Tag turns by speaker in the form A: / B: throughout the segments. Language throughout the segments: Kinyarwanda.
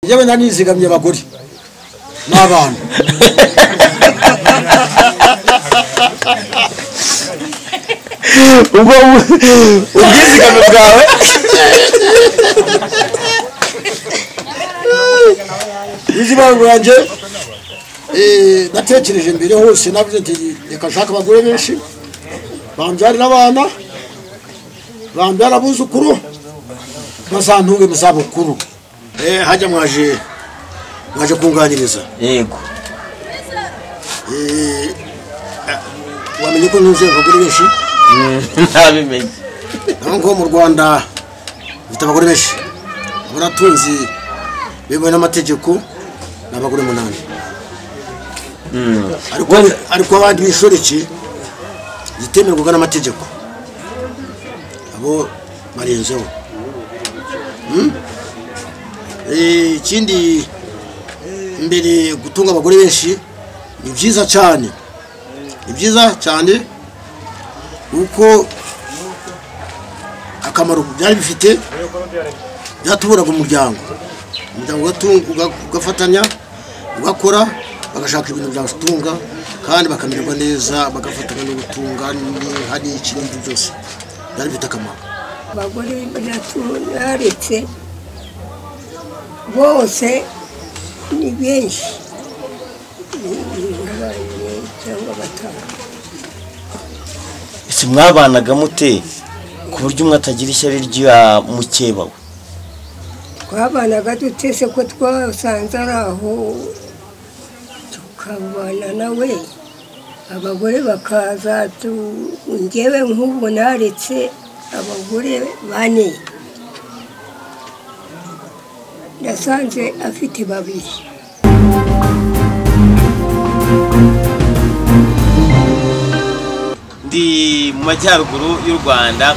A: yewe nanizigamye abagore n'abana
B: ubwo ubwizigame bwawe
A: izibango yanjye natekereje mbere hose navuze nti reka nshaka abagore benshi bambyarira abana bambyara abuzukuru bazantunge mu zabukuru hajya mwaje kunganiriza
B: yego
A: wamenye ko ntuze abagore benshi
B: ntabimenye
A: nko mu Rwanda bita abagore benshi baratunzi bemewe n'amategeko n'abagore 8 ariko abandi bishoreke zitemerwa n'amategeko abo barenzeho ikindi mbere gutunga abagore benshi ni byiza cyane uko akamaro byari bifite byatuburaga umuryango ugafatanya ugakora bagashaka ibintu byatunga kandi bakamererwa neza bagafatanya no gutunga hari ikindi byose byari bifite akamaro
C: abagore naretse bose ni benshi cyangwa batanu
B: ese mwabanaga mute ku buryo umwe atagira ishyari rya mukeba we
C: twabanaga dutese ko twasanze ari aho tukabana nawe abagore bakaza njyewe nk'ubu naretse abagore 4 nasanze afite 2
B: ndi mu majyaruguru y'u Rwanda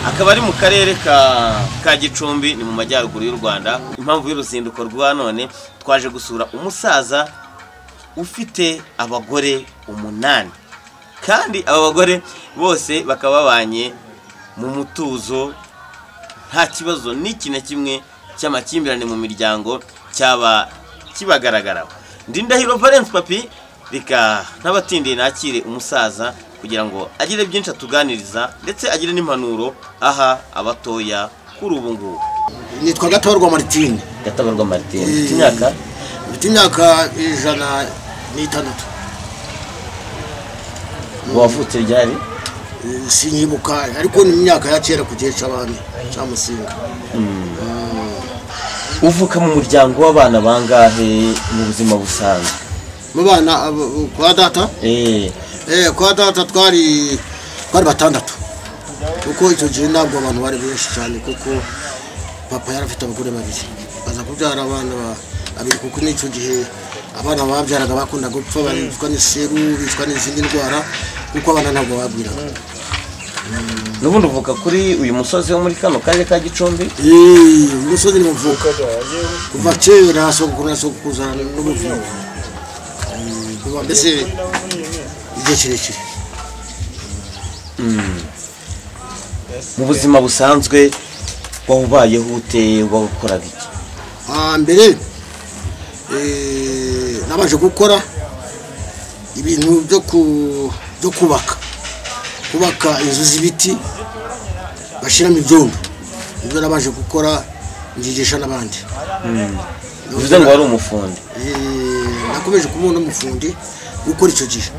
B: akaba ari mu karere ka Gicumbi ni mu majyaruguru y'u Rwanda impamvu y'uruzinduko rwa none twaje gusura umusaza ufite abagore 8 kandi aba bagore bose bakaba babanye mu mutuzo nta kibazo n'iki na kimwe cy'amakimbirane mu miryango cyaba kibagaragaraho Ndindahiro Valence Papi reka ntabatindiye nakire umusaza kugira ngo agire byinshi atuganiriza ndetse agire n'impanuro aha abatoya kuri ubu ngubu
A: nitwa Gatabarwa Martine
B: imyaka
A: 106
B: wavutse ryari
A: sinyibuka ariko ni imyaka ya kera kugihe cy'abandi cyamusinga
B: uvuka mu muryango w'abana bangahe mu buzima busanzwe
A: mu bana kwa data kwa data twari 6 kuko icyo gihe ntabwo abantu bari benshi cyane kuko papa yarafite abagore 2 baza kubyara abana 2 kuko n'icyo gihe abana babyaraga bakunda gupfa baricwa n'iseru bicwa n'izindi ndwara kuko abana ntabwo babwiraga
B: n'ubundi uvuka kuri uyu musozi wo muri kano karere ka Gicumbi
A: umusozi ni muvuka kuva kera kuzana n'ubuvuzi kuva mbese igihe kirekire
B: mu buzima busanzwe wawubayeho ute wakoraga iki
A: mbere nabaje gukora ibintu byo kubaka inzu z'ibiti bashiramo ibyondo ibyo nabaje gukora ngigisha n'abandi
B: bivuze ngo wari umufundi
A: nakomeje kubona umufundi gukora icyo gihe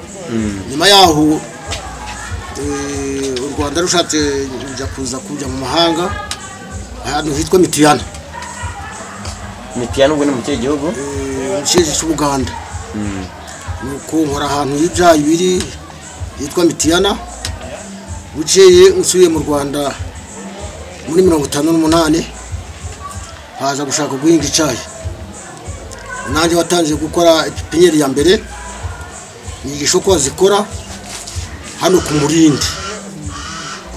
A: nyuma yaho u Rwanda rushatse kujya mu mahanga ahantu hitwa Mitiyana
B: ubwo ni mu kihe gihugu
A: cy'Uganda nuko nkora ahantu y'ibyayi biri yitwa Mitiyana buceye nsubiye mu Rwanda muri 58 haza gushaka guhinga icyayi nanjye watangiye gukora pipinyeri ya mbere nigisho ko zikora hano ku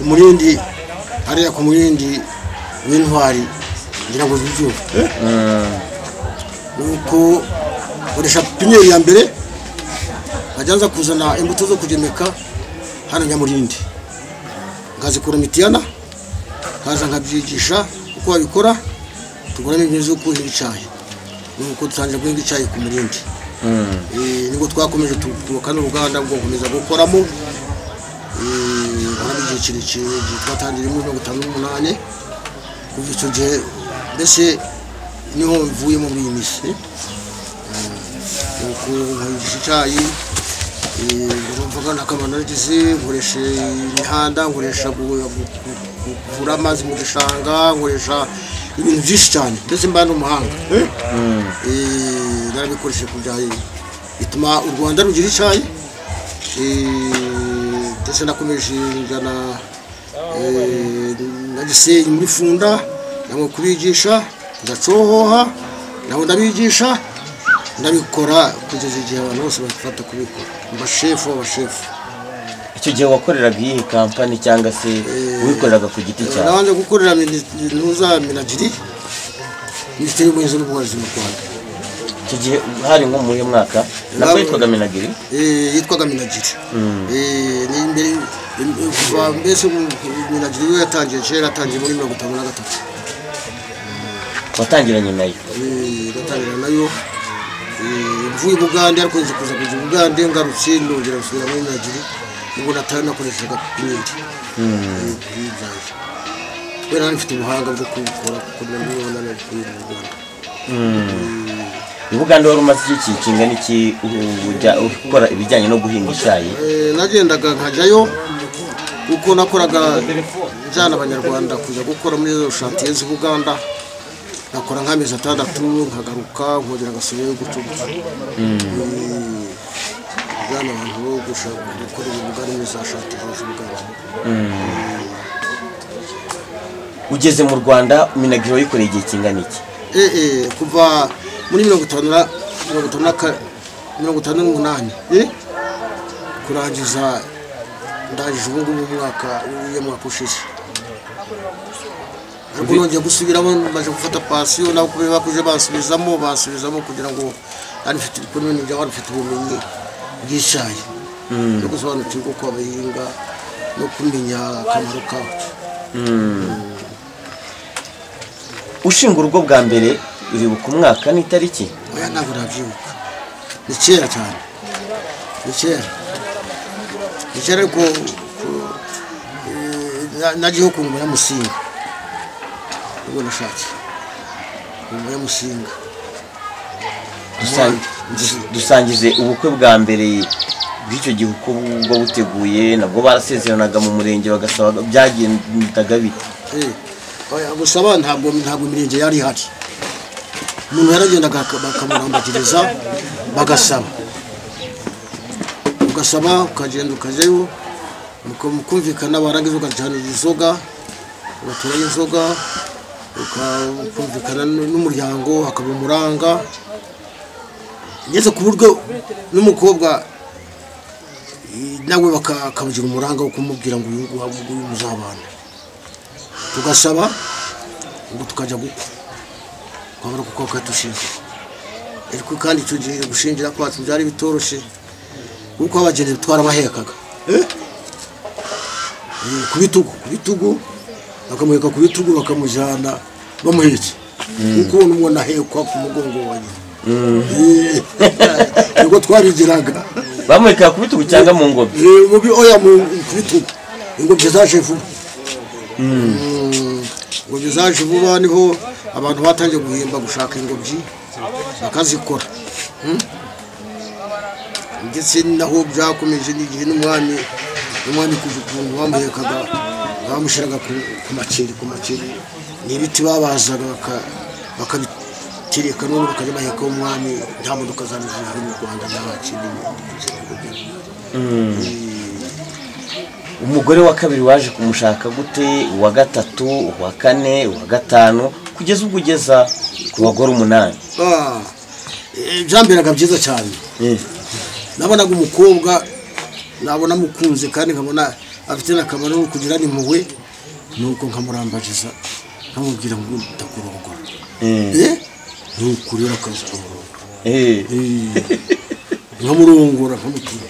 A: murindi hariya ku murindi w'intwari ngira ngo bibyuke nuko koresha pipinyeri ya mbere bajyanza kuzana imbuto zo kugemeka hano Nyamurindi ngazikora Mitiyana kaza nkabyigisha uko babikora tugorana ibintu zo kuhinga icyayi nuko dutangira guhinga icyayi ku Murindi. Nibwo twakomeje tukubaka n'uruganda rwo gukomeza gukoramo. Igihe kirekire twatangiye muri 1958 kuva icyo gihe mbese niho mvuye mu minsi nuko nkayigisha icyayi mvuga n'akamaro nagize nkoresha imihanda nkoresha kuvura amazi mu gishanga nkoresha ibintu byinshi cyane ndetse mbana umuhanga narabikoresha kujyaye bituma u Rwanda rugira icyayi ndetse nakomeje njyana na Gisenyi muri Funda namwe kubigisha ndacohoha naho ndabigisha ndabikora kugeza igihe abantu bose bafata kubikora abashefu.
B: Icyo gihe wakoreraga iyi kampani cyangwa se wikoreraga ku giti cyawe?
A: Nabanje gukorera Minuza Minagiri Minisiteri y'Ubuhinzi n'Ubworozi mu Rwanda.
B: Icyo gihe hari nko mu mwaka nako yitwaga Minagiri?
A: Yitwaga Minagiri. Ni imbere kuva mbese Minagiri we yatangiye kera yatangiye muri 1953.
B: Watangiranye nayo?
A: Watangiranye nayo mvuye Bugande ariko nzi kuza kujya Bugande ngarutse ndongera gusubira muri Minagiri ubwo nakoreshaga kunyiri. Kubera nifite ubuhanga bwo kubikora kugira ngo nibona kuri Bugande.
B: Bugande wari umaze iki kingana iki ujya ukora ibijyanye no guhinga icyayi?
A: Nagendaga nkajyayo uko nakoraga njyana abanyarwanda kujya gukora muri zo chantier z'i Buganda nakora nk'amezi 6 nkagaruka nkongera gasubirayo gutyo njyana abantu gushaka gukora Buganda muri za chantier z'i Buganda.
B: Ugeze mu Rwanda Minagiri wayikoreye igihe kingana iki?
A: Kuva muri 1958 kurangiza ndangije ubu ngubu mwaka ushize ariko nongeye gusubiramo maze gufata pasiyo nabo kubera bakuje basubizamo kugira ngo arifite ikomene bya warufite ubumenyi bw'icyayi no gusobanukirwa uko abahinga no kumenya akamaro kawo.
B: Ushinga urugo bwa mbere uribuka umwaka n'itariki?
A: Oya ntabwo nabyibuka, ni kera cyane, ni kera ko nagiye ku ngoma ya Musinga ubwo nashatse ngoma ya Musinga.
B: Dusangize ubukwe bwa mbere bw'icyo gihe uko bwo buteguye nabwo barasezeranaga mu murenge bagasaba byagendaga bite?
A: Gusaba ntabwo imirenge yari ihari, umuntu yaragendaga bakamurambagiriza bagasaba ukagenda ukajyayo mukumvikana barangiza ukajyana inzoga ugaturayo inzoga ukumvikana n'umuryango hakaba umuranga ngeze ku buryo n'umukobwa nawe bakabugira umuranga wo kumubwira ngo uyu muzabana tugasaba ngo tukajya gukwa kwabara kuko katushinze ariko kandi icyo gihe gushingira kwacu byari bitoroshye kuko abageni twarabahekaga ku bitugu bakamuheka ku bitugu bakamujyana bamuhetse kuko n'umwe nahekwa ku mugongo wa nyina ubwo twarigiraga
B: bamuheka ku bitugu cyangwa mu ngobyi?
A: Oya ku bitugu, ingobyi zaje vuba. Ingobyi zaje vuba niho abantu batangiye guhimba gushaka ingobyi bakazikora ndetse naho byakomeje n'igihe n'umwami kuva ukuntu bamuhekaga bamushyiraga ku maceri n'ibiti babazaga bakabitereka none bakajya baheka umwami nta modoka zameze hari mu Rwanda nta kindi.
B: Umugore wa kabiri waje kumushaka gute? Uwa gatatu, uwa kane, uwa gatanu kugeza ubwo ugeza ku bagore 8?
A: Byamberaga byiza cyane. Nabonaga umukobwa nabona mukunze kandi nkabona afite n'akamaro no kugira n'impuhwe nuko nkamurambagiza nkamubwira ngo ndakurongora. Nukurira akaza nkamurongora nkamutira.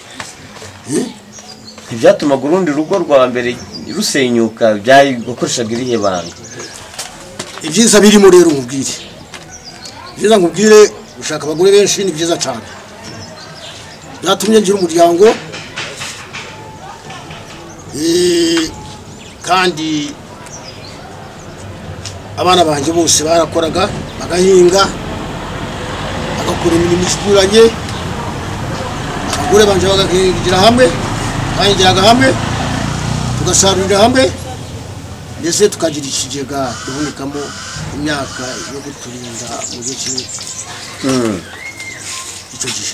B: Ibyatumaga urundi rugo rwa mbere rusenyuka byari gukoreshaga irihe banga?
A: Ibyiza birimo rero nkubwire gushaka abagore benshi ni byiza cyane byatumye ngira umuryango kandi abana banjye bose barakoraga bagahinga bagakora imirimo ikuranye abagore banje bagahingira hamwe bahingiraga hamwe tugasarurira hamwe ndetse tukagira ikigega duhunikamo imyaka yo guturinda mu gihe icyo gihe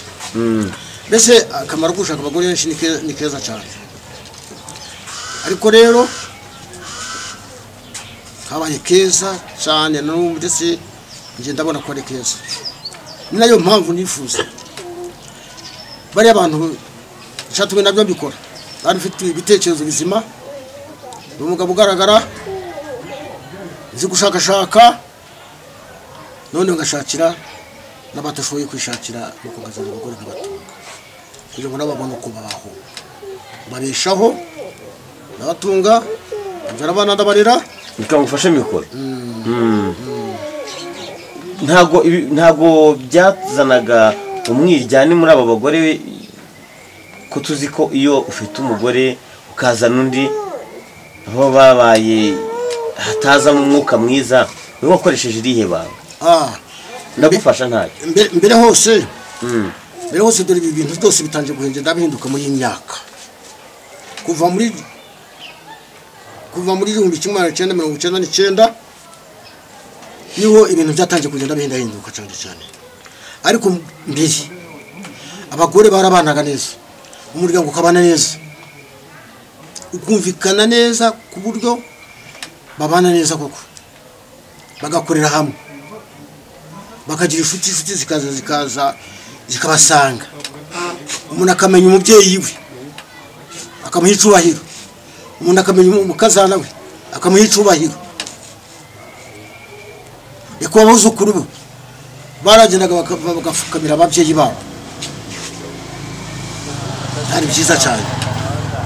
A: mbese akamaro ko gushaka abagore benshi ni keza cyane ariko rero kabaye keza cyane n'ubu ndetse njye ndabona ko ari keza ni nayo mpamvu nifuza bari abantu nshatumwe nabyo mbikora bari mfite ibitekerezo bizima umugabo ugaragara nzi gushakashaka none ngashakira n'abatashoboye kwishakira no kugazana abagore nk'abato kugira ngo nababone uko babaho babeshaho nabatunga nzara abana ndabarera
B: bikamufasha mikoro ntago byazanaga umwiryane muri aba bagore ko tuzi ko iyo ufite umugore ukazana undi aho babaye hatazamo umwuka mwiza we wakoresheje irihe banga ndagufasha ntacyo
A: mbere hose dore ibi bintu byose bitangiye guhindura ndabihinduka muri iyi myaka kuva muri 1999 niho ibintu byatangiye kugenda bihinduka cyane ariko mbere abagore barabanaga neza umuryango ukabana neza ukumvikana neza ku buryo babana neza koko bagakorera hamwe bakagira inshuti zikaza zikabasanga umuntu akamenya umubyeyi we akamuha icubahiro umuntu akamenya umukazana we akamuha icubahiro reka abuzukuru bo baragendaga bagafukamira ababyeyi babo ari byiza cyane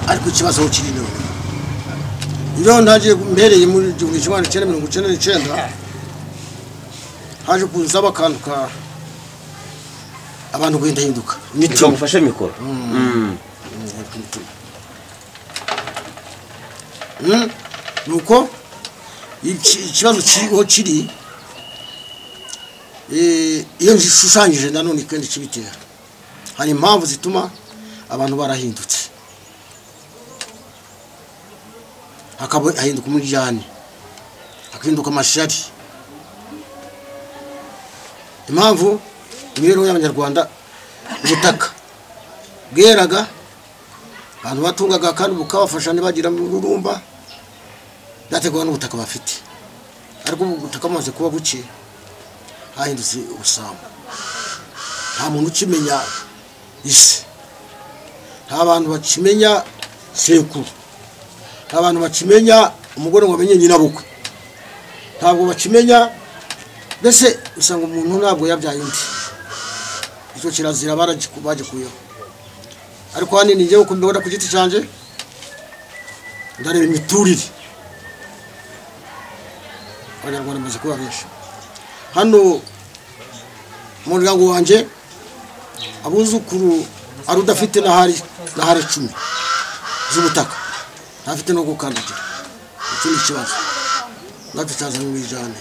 A: ariko ikibazo aho kiri none iyo ntagiye mbereye muri 1999 haje kuza bakanduka abantu gwenda hinduka
B: imitima mufashe mikoro
A: nuko ikibazo kiriho kiri iyo njishushanyije nanone kandi kibitera hari impamvu zituma abantu barahindutse hahinduka umujyane hakinduka amashari impamvu imibereho y'abanyarwanda ubutaka bweraga abantu batungaga kandi bukabafasha ntibagira mu rurumba byateguwe n'ubutaka bafite ariko ubutaka bumaze kuba buke hahindutse ubusambo nta muntu ukimenya isi nta bantu bakimenya sekuru nta bantu bakimenya umugore ngo amenye nyirabukwe ntabwo bakimenya mbese usanga umuntu ntabwo yabyaye undi icyo kirazira bagikuyeho ariko hano ni njyewe uko mbibona ku giti cyanjye ndareba imiturire abanyarwanda bamaze kuba benshi hano umuryango wanjye abuzukuru ari udafite n'ahari 10 z'ubutaka ntafite no gukandagira icyo ni ikibazo natwe cyazanye mu bijyane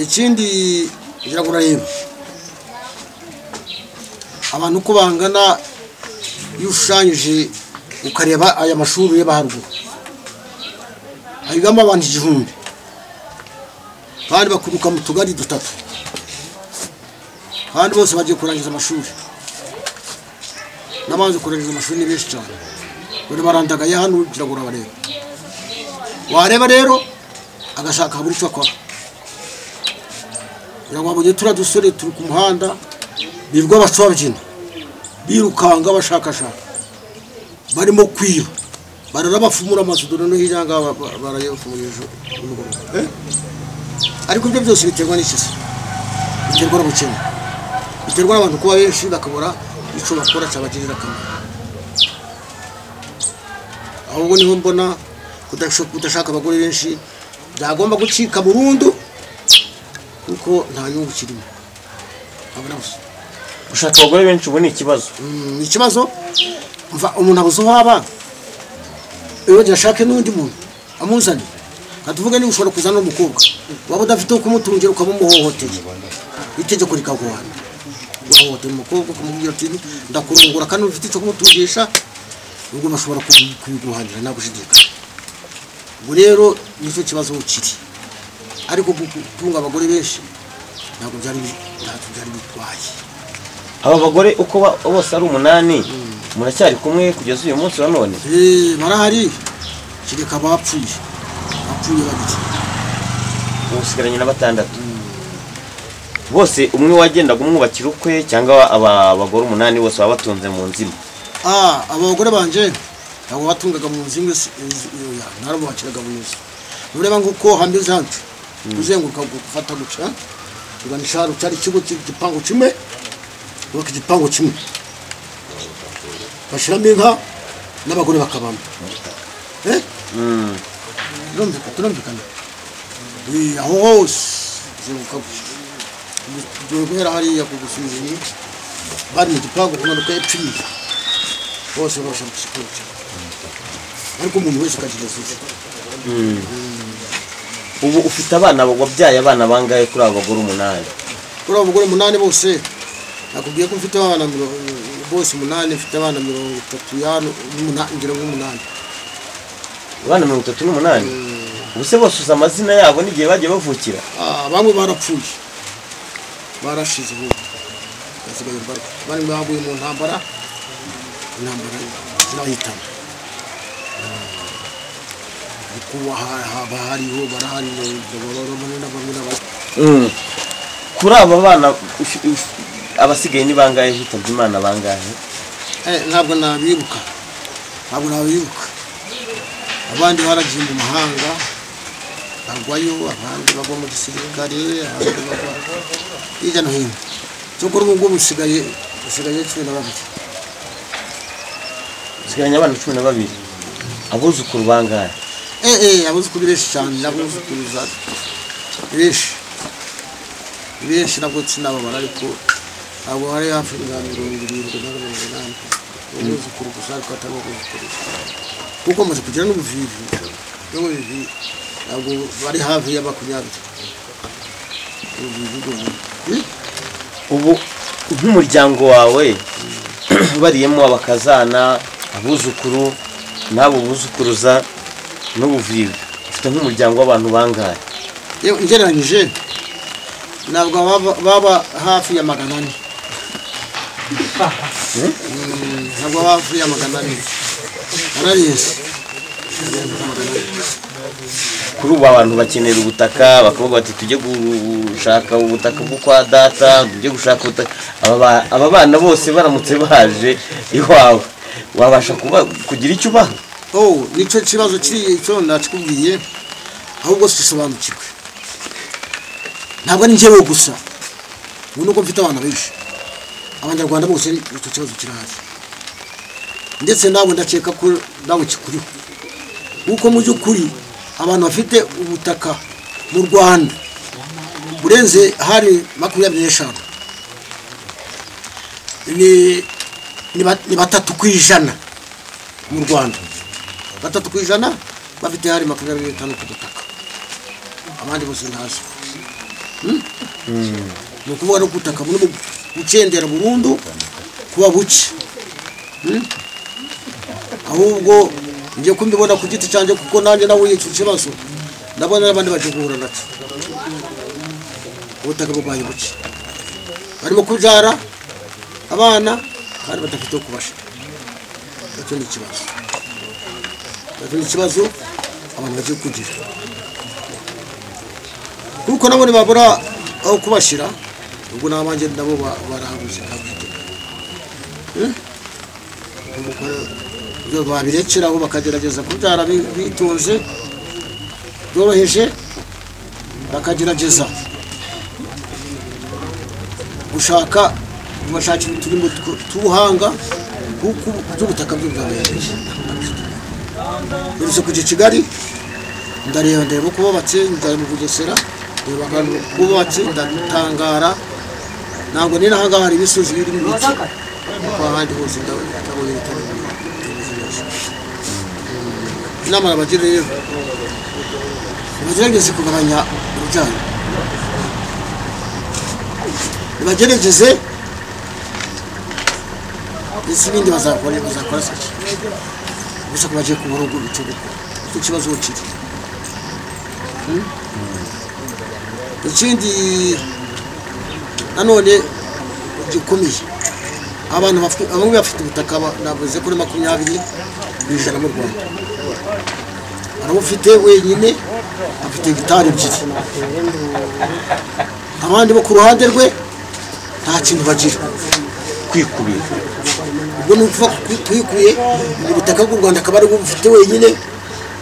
A: ikindi ngira ngo urareba abantu uko bangana iyo ushushanyije ukareba aya mashuri y'abaharuguru higamo abantu 1000 kandi bakuruka mu tugari 3 kandi bose bagiye kurangiza amashuri n'abanze kurangiza amashuri ni benshi cyane bari barandagaye hano kugira ngo urabareba wareba rero agashaka buri cyo akora biragwabonye turadusore turi ku muhanda birwa bacabyina birukanga bashakashaka barimo kwiba bararabafumura amasudoro no hiranga barayefumurije ariko ibyo byose biterwa n'ikisi biterwa n'ubukene biterwa n'abantu kuba benshi bakabura icyo bakora cyabagirira akamaro ahubwo niho mbona kudashaka abagore benshi byagomba gucika burundu kuko nta nyungu kirimo nkabona gusa
B: gushaka abagore benshi ubu ni ikibazo.
A: ni ikibazo mva umuntu abuze aho aba iyo ashake n'undi muntu amuzanye atuvuge niba ushobora kuzana n'umukobwa waba udafite uko kumutungira ukamuhohoteye itegeko rikaguhana uhohoteye umukobwa ukamubwira ati ndakurungura kandi ufite icyo kumutungisha ubwo bashobora kubiguhanira ntabwo ushidikanya ubwo rero nicyo kibazo kiri ariko gutunga abagore benshi ntabwo byari bitwaye.
B: Aba bagore uko bose ari 8 muracyari kumwe kugeza uyu munsi wa none?
A: Barahari kireka bapfuye bagiti
B: usigaranye na 6 bose umwe wagendaga umwubakira ukwe cyangwa aba bagore 8 bose babatunze mu nzima?
A: Abagore banje ntabwo batungaga mu nzimwe narabo bakiraga mu nzu ureba nguko hameze hantu uzenguruka gufata guca uganisha rucari kigo gipango kimwe uko gipango kimwe bashiramo inka n'abagore bakabamo turumvikana aho hose zenguruka guhera hariya kugusuzumye bari mu gipango kumanuka epfiri bose barashaka gushikira ariko umuntu wese akagira sushi.
B: Ubu ufite abana wabyaye abana bangaye kuri abo bagore 8?
A: Kuri abo bagore 8 bose nakubwiye ko mfite abana bose 8 mfite abana 38 ngira ngo 8
B: abana 38. Ubuse bose uza amazina yabo n'igihe bagiye bavukira?
A: Bamwe barapfuye barashize ubu basigaye bari baguye mu ntambara zirahitana kuba hariho barahari
B: kuri aba bana abasigaye ni bangaye hitabye Imana bangahe?
A: Ntabwo nabibuka abandi baragiye mu mahanga bagwayo abandi bagwa mu gisirikare abandi bagwa hirya no hino cyo kuri ubu ngubu usigaye 12
B: usigaranye abana 12 abuzukuru bangahe?
A: Abuzukuru benshi cyane nabuzukuruza benshi nabwo sinababara ariko abo hari hafi ya 70 abuzukuru gusa ariko atari abuzukuru kuko maze kugira n'ubuvivi ntabwo bari hafi ya 20.
B: Ubu nk'umuryango wawe bariyemo abakazana abuzukuru nabo buzukuruza n'ubuvivi ufite nk'umuryango w'abantu bangahe?
A: Ngereranyije ntabwo baba hafi ya 400 ntabwo baba hafi ya 400 arariyese
B: kuri ubu abantu bakenera ubutaka bakavuga bati tujye gushaka ubutaka bwo kwa data tujye gushaka ubutaka aba bana bose baramutse baje iwawe wabasha kugira icyo ubaha?
A: Nicyo kibazo kiri cyo ndakubwiye ahubwo sisobanukirwe ntabwo ni njyewe gusa nuko mfite abana benshi abanyarwanda bose icyo kibazo kirahari ndetse nabo ndakeka ko nabo kikuriho uko mu by'ukuri abantu bafite ubutaka mu Rwanda burenze hari 25 ni 3% mu Rwanda 3% bafite hari 25 ku butaka abandi bose ntazo no kuvuga no gutaka muri gucendera burundu kuba buke ahubwo ngiye kumbibona ku giti cyanjye kuko nanjye nawe icyo kibazo ndabona abandi baje guhura naco ubutaka bwabaye buke barimo kubyara abana kandi badafite kubasha icyo ni ikibazo abantu bagiye kugira kuko nabo babura aho kubashira ubwo nabanje nabo barahabuze kabite byo babirekera aho bakagerageza kubyara bitunze byoroheje bakagerageza gushaka bashakira turimo tubuhanga kuko by'ubutaka bw'ubwabayeje biruse kuje Kigali ndareba kuba batse ndari mu Bugesera kuba batse ndatangara ntabwo ni naho hari imisozi irimo ibiti kuko ahandi hose ndabonye bitari inama abagira rero bagerageze kugabanya urubyaro bagerageze ndetse ibindi bazakora sake gusa ko bagiye kubura ubwo icyo kibazo kiri ikindi nanone gikomeye abantu bamwe bafite ubutaka navuze kuri 20% mu Rwanda arabufite wenyine afite hegitari 2 abandi bo ku ruhande rwe nta kintu bagira
B: kwikubira
A: ubwo nuva kwikuye ubutaka bw'u Rwanda akaba ari bufite wenyine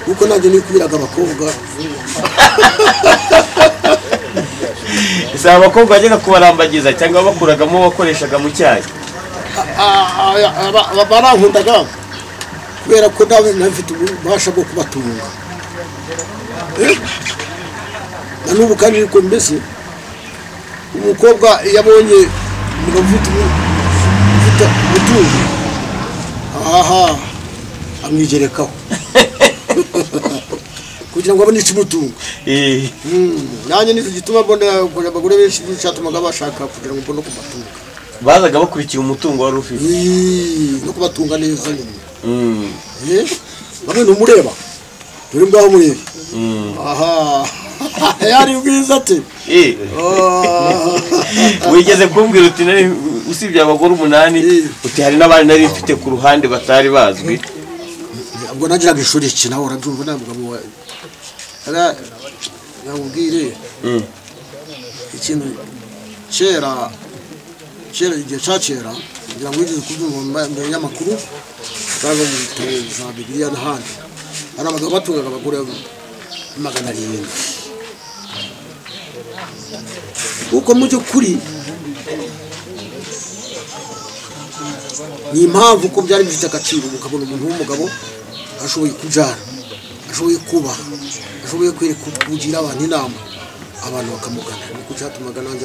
A: kuko nanjye nikubiraga abakobwa
B: isaba abakobwa bajyaga kubarambagiza cyangwa bakuragamo bakoreshaga mu cyayi
A: barankundaga kubera ko nawe nafite ububasha bwo kubatunga na n'ubu kandi niko mbese umukobwa yabonye umugabo ufite umutungo amwigerekaho kugira ngo abone ikimutunga nanjye nicyo gituma mbona abagore benshi cyatumaga bashaka kugira ngo mbone kubatunga
B: bazaga bakurikira umutungo wari ufite
A: no kubatunga neza nyine bamwe numureba dore ngaho murebe yari ubwiza ate
B: wigeze kumbwira uti nari usibye abagore 8 uti hari n'abandi nari mfite ku ruhande batari bazwi
A: ubwo nagiraga ishuri iki nawe urabyumva ntabwo nabubwire ikintu kera igihe cya kera kugira ngo wigeze kubyumva mbere y'amakuru cyangwa mu bitabo za Bibiliya n'ahandi hari abagabo batungaga abagore 700 kuko mu by'ukuri ni impamvu ko byari bifite agaciro ukabona umuntu w'umugabo ashoboye kubyara ashoboye kuba ashoboye kugira abantu inama abantu bakamugana niko cyatumaga nanjye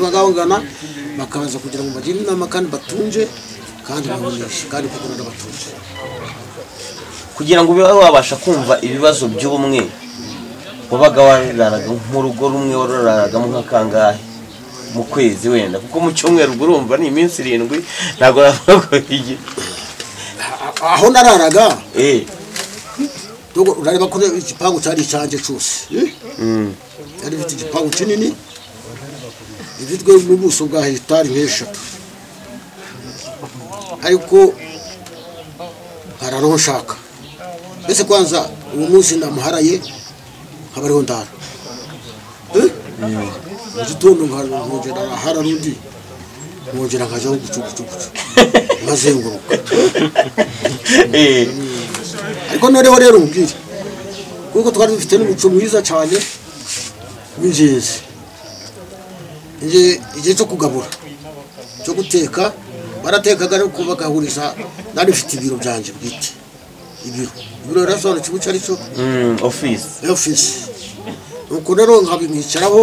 A: bangana bakaza kugira ngo bagire inama kandi batunje kandi baboneshe kandi kuko n'abatunje
B: kugira ngo ube wabasha kumva ibibazo by'ubumwe wabaga wararaga mu rugo rumwe wararagamo nk'akangahe mu kwezi wenda kuko mu cyumweru urumva ni iminsi 7 ntago navuga
A: aho nararaga dogo urareba ko igipangu cyari cyanjye cyose yari bifite igipangu kinini gifitwe n'ubuso bwa hegitari 3 ariko hararonshaka mbese kwanza uwo munsi ndamuharaye abariho ndara gitondo nkongera hararundi nkongera nkajaho gucugucugu mazenguruka ariko noneho rero mbwire kuko twari dufite n'umuco mwiza cyane w'ingenzi igihe cyo kugabura cyo guteka baratekaga ariko bagahuriza nari mfite ibiro byanjye bwite ibiro rero kibu cyari cyo office nuko rero nkabimwicaraho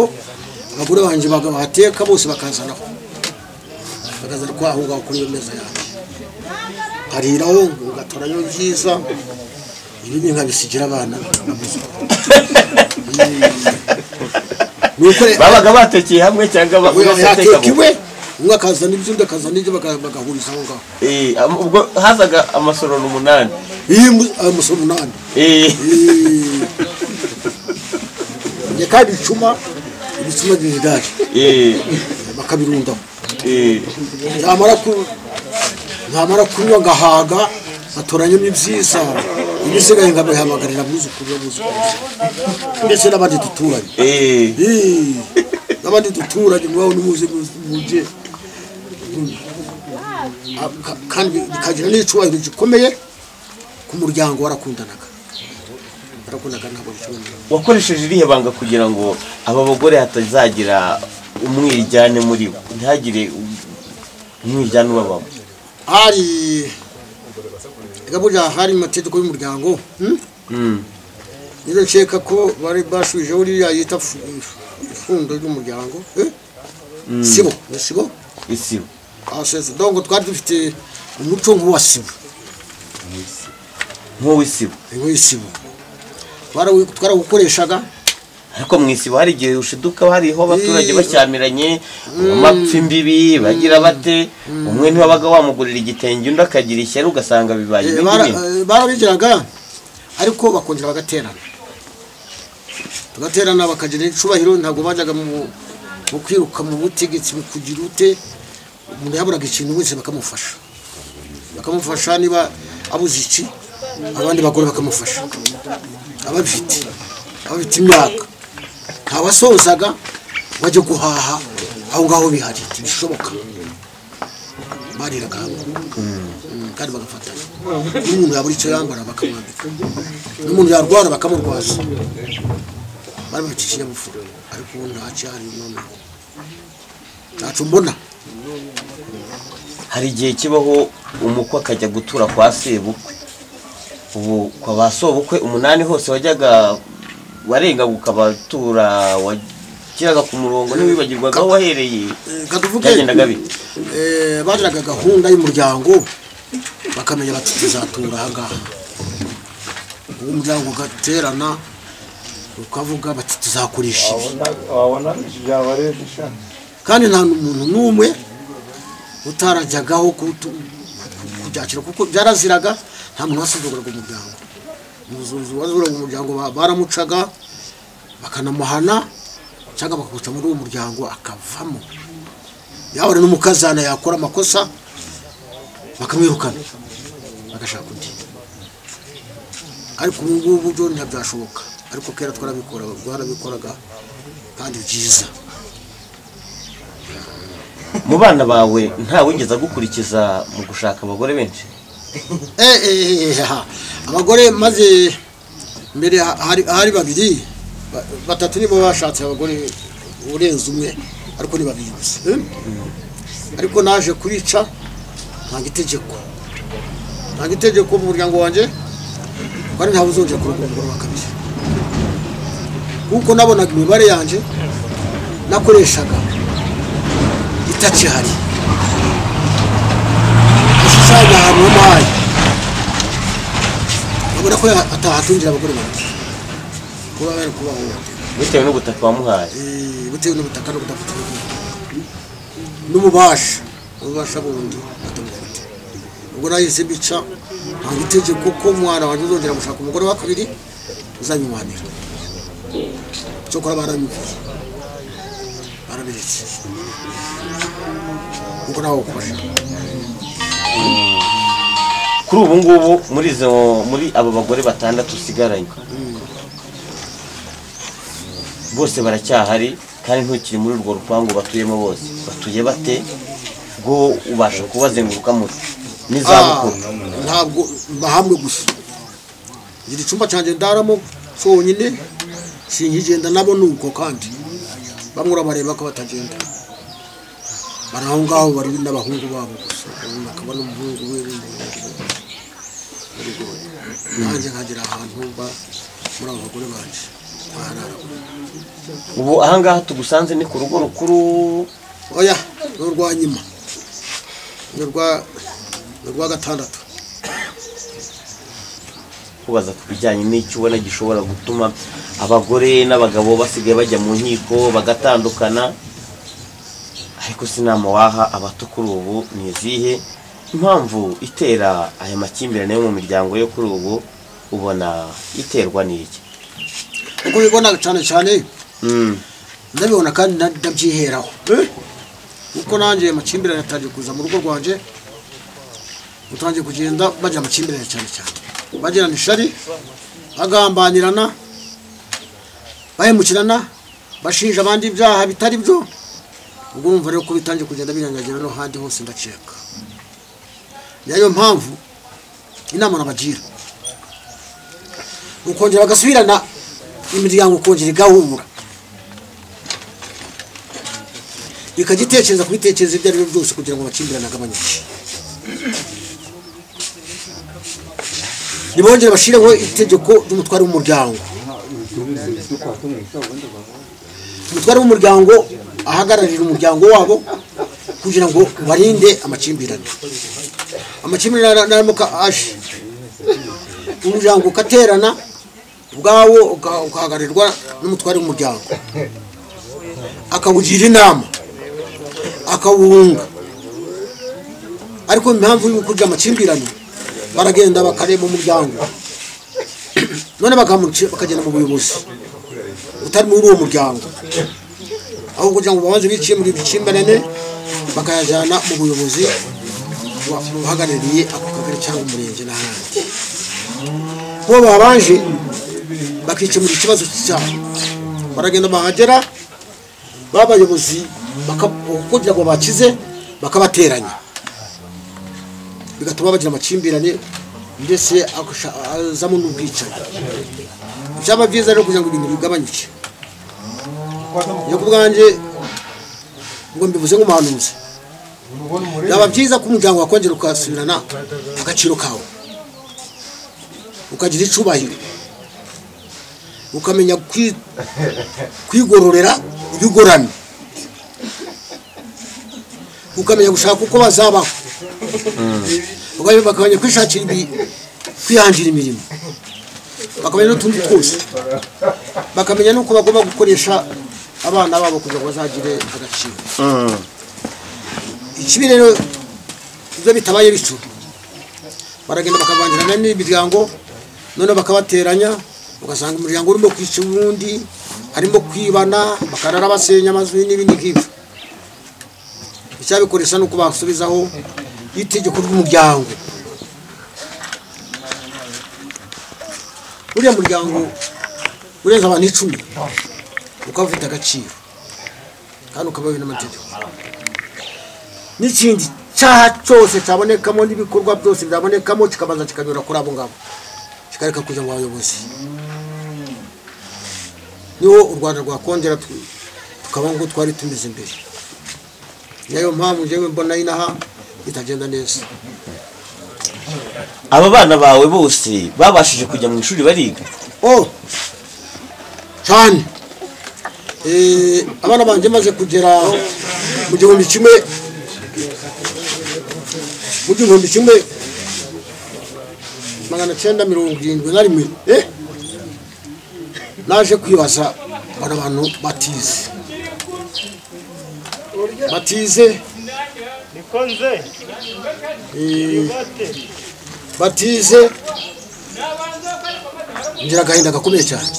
A: abagore banjye bagabateka bose bakazanaho kwaho ngaho kuri iyo meza yanjye hariraho ngatorayo byiza ibi nkabisigira abana
B: babaga batekeye hamwe cyangwa
A: bagateka umwe akazana ibyo undi akazana ibyo bagahuriza aho ngaho
B: ubwo hazaga amasoro 8
A: amasoro 8 kandi ibicuma by'igare bakabirundaho ntamara kunywa gahaga atoranya n'ibyiza ibisigaye ngabihamagarira abuzukuru ndetse n'abandi duturanye n'abandi duturanye mwaho n'umuze muje kandi bikagira n'icyubahiro gikomeye ku muryango warakundanaga ntabwo
B: wakoresheje irihe banga kugira ngo aba bagore hatazagira umwijyane muri bo ntihagire umwijyane ubabamo
A: hari burya hari amategeko y'umuryango niyo nsheka ko bari bashuje uriya yita ifundo ry'umuryango sibo isibo aseze dongo twari dufite umuco nk'uwa sibo nk'uwisibo twaragukoreshaga
B: ariko mu isibo hari igihe ushiduka hariho abaturage bacyamiranye amapfa imbibi bagira bate umwe ntiwabaga wamugurira igitenge undi akagira ishyari ugasanga bibaye
A: barabigiraga ariko bakongera bagaterana bakagira icubahiro ntabwo bajyaga mu kwiruka mu butegetsi kugira ute umuntu yaburaga ikintu wese bakamufasha niba abuze iki abandi bagore bakamufasha abafite imyaka ntawasozaga wajya guhaha aho ngaho bihari bishoboka bariraga hamwe kandi bagafatanya n'umuntu yabura icyo yambara bakamwambika n'umuntu yarwara bakamurwaza bari bafite ikinyabupfura ariko ubu ntacyari none ntacyo mbona.
B: hari igihe kibaho umukwe akajya gutura kwa sebukwe ubu kwa ba sobukwe 8 hose wajyaga warenga ukabatura wakiraga ku murongo ntiwibagirwaga aho wahereye byagendaga bite
A: bagiraga gahunda y'umuryango bakamenya bati tuzatura aha ngaha umuryango ugaterana ukavuga bati tuzakoresha kandi nta muntu n'umwe utarajyagaho kubyakira kuko byaraziraga nta muntu wasuzuguraga umuryango umuzuzu wazuraga umuryango baramucaga bakanamuhana cyangwa bakaguca muri uwo muryango akavamo yabona n'umukazana yakora amakosa bakamwirukana bagashaka undi ariko ubu ngubu byo ntibyashoboka ariko kera twarabikoraga kandi byiza.
B: mu bana bawe nta wigeze gukurikiza mu gushaka abagore benshi?
A: abagore maze mbere hari babiri batatu nibo bashatse abagore urenze umwe ariko ni babiri gusa ariko naje kubica ntanga itegeko mu muryango wanjye kandi ntawe uzongera kurongora bakabiri kuko nabonaga imibare yanjye nakoreshaga itakihari ashushanya ahantu h'umuhaye abona ko atahatungira abagore bake kuba bari kubaho
B: bitewe n'ubutaka wamuhaye
A: bitewe n'ubutaka no kudafite n'ububasha bundi atamufite ubwo nahise bica ntabwo itegeko ko umwana wanjye uzongera gushaka umugore wa kabiri uzanyumanira cyokora barabiretse ubwo nawe ukubasha
B: kuri ubu ngubu muri abo bagore 6 usigaranye bose baracyahari kandi ntukiri muri urwo rupangu batuyemo bose batuye bate bwo ubasha kubazenguruka muti n'izabukuru?
A: ntabwo bahamwe gusa ngira icumba cyanjye ndaramo cyonyine sinkigenda nabo nuko kandi bamwe urabareba ko batagenda bari aho ngaho bari n'abahungu babo gusa bakaba n'umuhungu we nanjye nkagira ahantu mba muri abo bagore banje
B: ubu ahangaha tugusanze ni ku rugo rukuru?
A: oya n'urwa nyuma n'urwa gatandatu.
B: kubaza ku bijyanye n'icyo ubona gishobora gutuma abagore n'abagabo basigaye bajya mu nkiko bagatandukana ariko sinama waha abato kuri ubu ni izihe impamvu itera aya makimbirane yo mu miryango yo kuri ubu ubona iterwa n'iki?
A: uko bibona cyane ndabibona kandi ndabyiheraho kuko nanjye amakimbirane yatangiye kuza mu rugo rwanjye utangiye kugenda bajya amakimbirane cyane bagirana ishari bagambanirana bahemukirana bashinja abandi ibyaha bitari byo ubwo numva rero ko bitangiye kugenda binyanyagira no handi hose ndaceka niyo mpamvu inama nabagira ukongera bagasubirana imiryango ukongera igahura ikagitekereza kubitekereza ibyo ari byo byose kugira ngo amakimbirane agabanyuke nibongere bashireho itegeko ry'umutware w'umuryango umutware w'umuryango ahagararira umuryango wabo kugira ngo barinde amakimbirane naramuka aje umuryango ukaterana ubwawo ukahagarirwa n'umutware w'umuryango akawugira inama akawunga ariko impamvu y'uko kujya amakimbirane baragenda bakareba umuryango none bakagenda mu buyobozi utari muri uwo muryango aho kugira ngo babanze biciye muri bikimbirane bakayajyana mu buyobozi buhagarariye ako kagari cyangwa umurenge n'ahandi bo babanje bakikemura ikibazo cyabo baragenda bahagera babayobozi kugira ngo bakize bakabateranya bigatuma bagira amakimbirane ndetse azamo n'ubwicanyi byaba byiza rero kugira ngo ibintu bigabanyuke yo kubwanje ngo mbivuze nk'umuhanuzi byaba byiza ko umuryango wakongera ukasubirana agaciro kawe ukagira icubahiro ukamenya kwigororera ibigorane ukamenya gushaka uko bazabaho bakamenya kwishakira kwihangira imirimo bakamenya n'utundi twose bakamenya n'uko bagomba gukoresha abana babo kugira ngo bazagire agaciro ikibi rero ibyo bitabaye bityo baragenda bakavangirana n'imiryango none bakabateranya ugasanga umuryango urimo kwica ubundi harimo kwibana bakarara basenya amazu n'ibindi nk'ibyo icyabikoresha nuko basubizaho itegeko ry'umuryango uriya muryango urenza abantu 10 ukaba ufite agaciro kandi ukabaho n'amategeko n'ikindi cyaha cyose cyabonekamo n'ibikorwa byose byabonekamo kikabanza kikanyura kuri abo ngabo kikareka kujya mu bayobozi niho u Rwanda rwakongera tukaba ngo twari tumeze imbere niyo mpamvu jewe mbona inaha itagenda neza
B: aba bana bawe bose babashije kujya mu ishuri bariga
A: cyane abana banje maze kugera mu gihumbi kimwe magana 971 naje kwibaza abantu batize ngira gahinda gakomeye cyane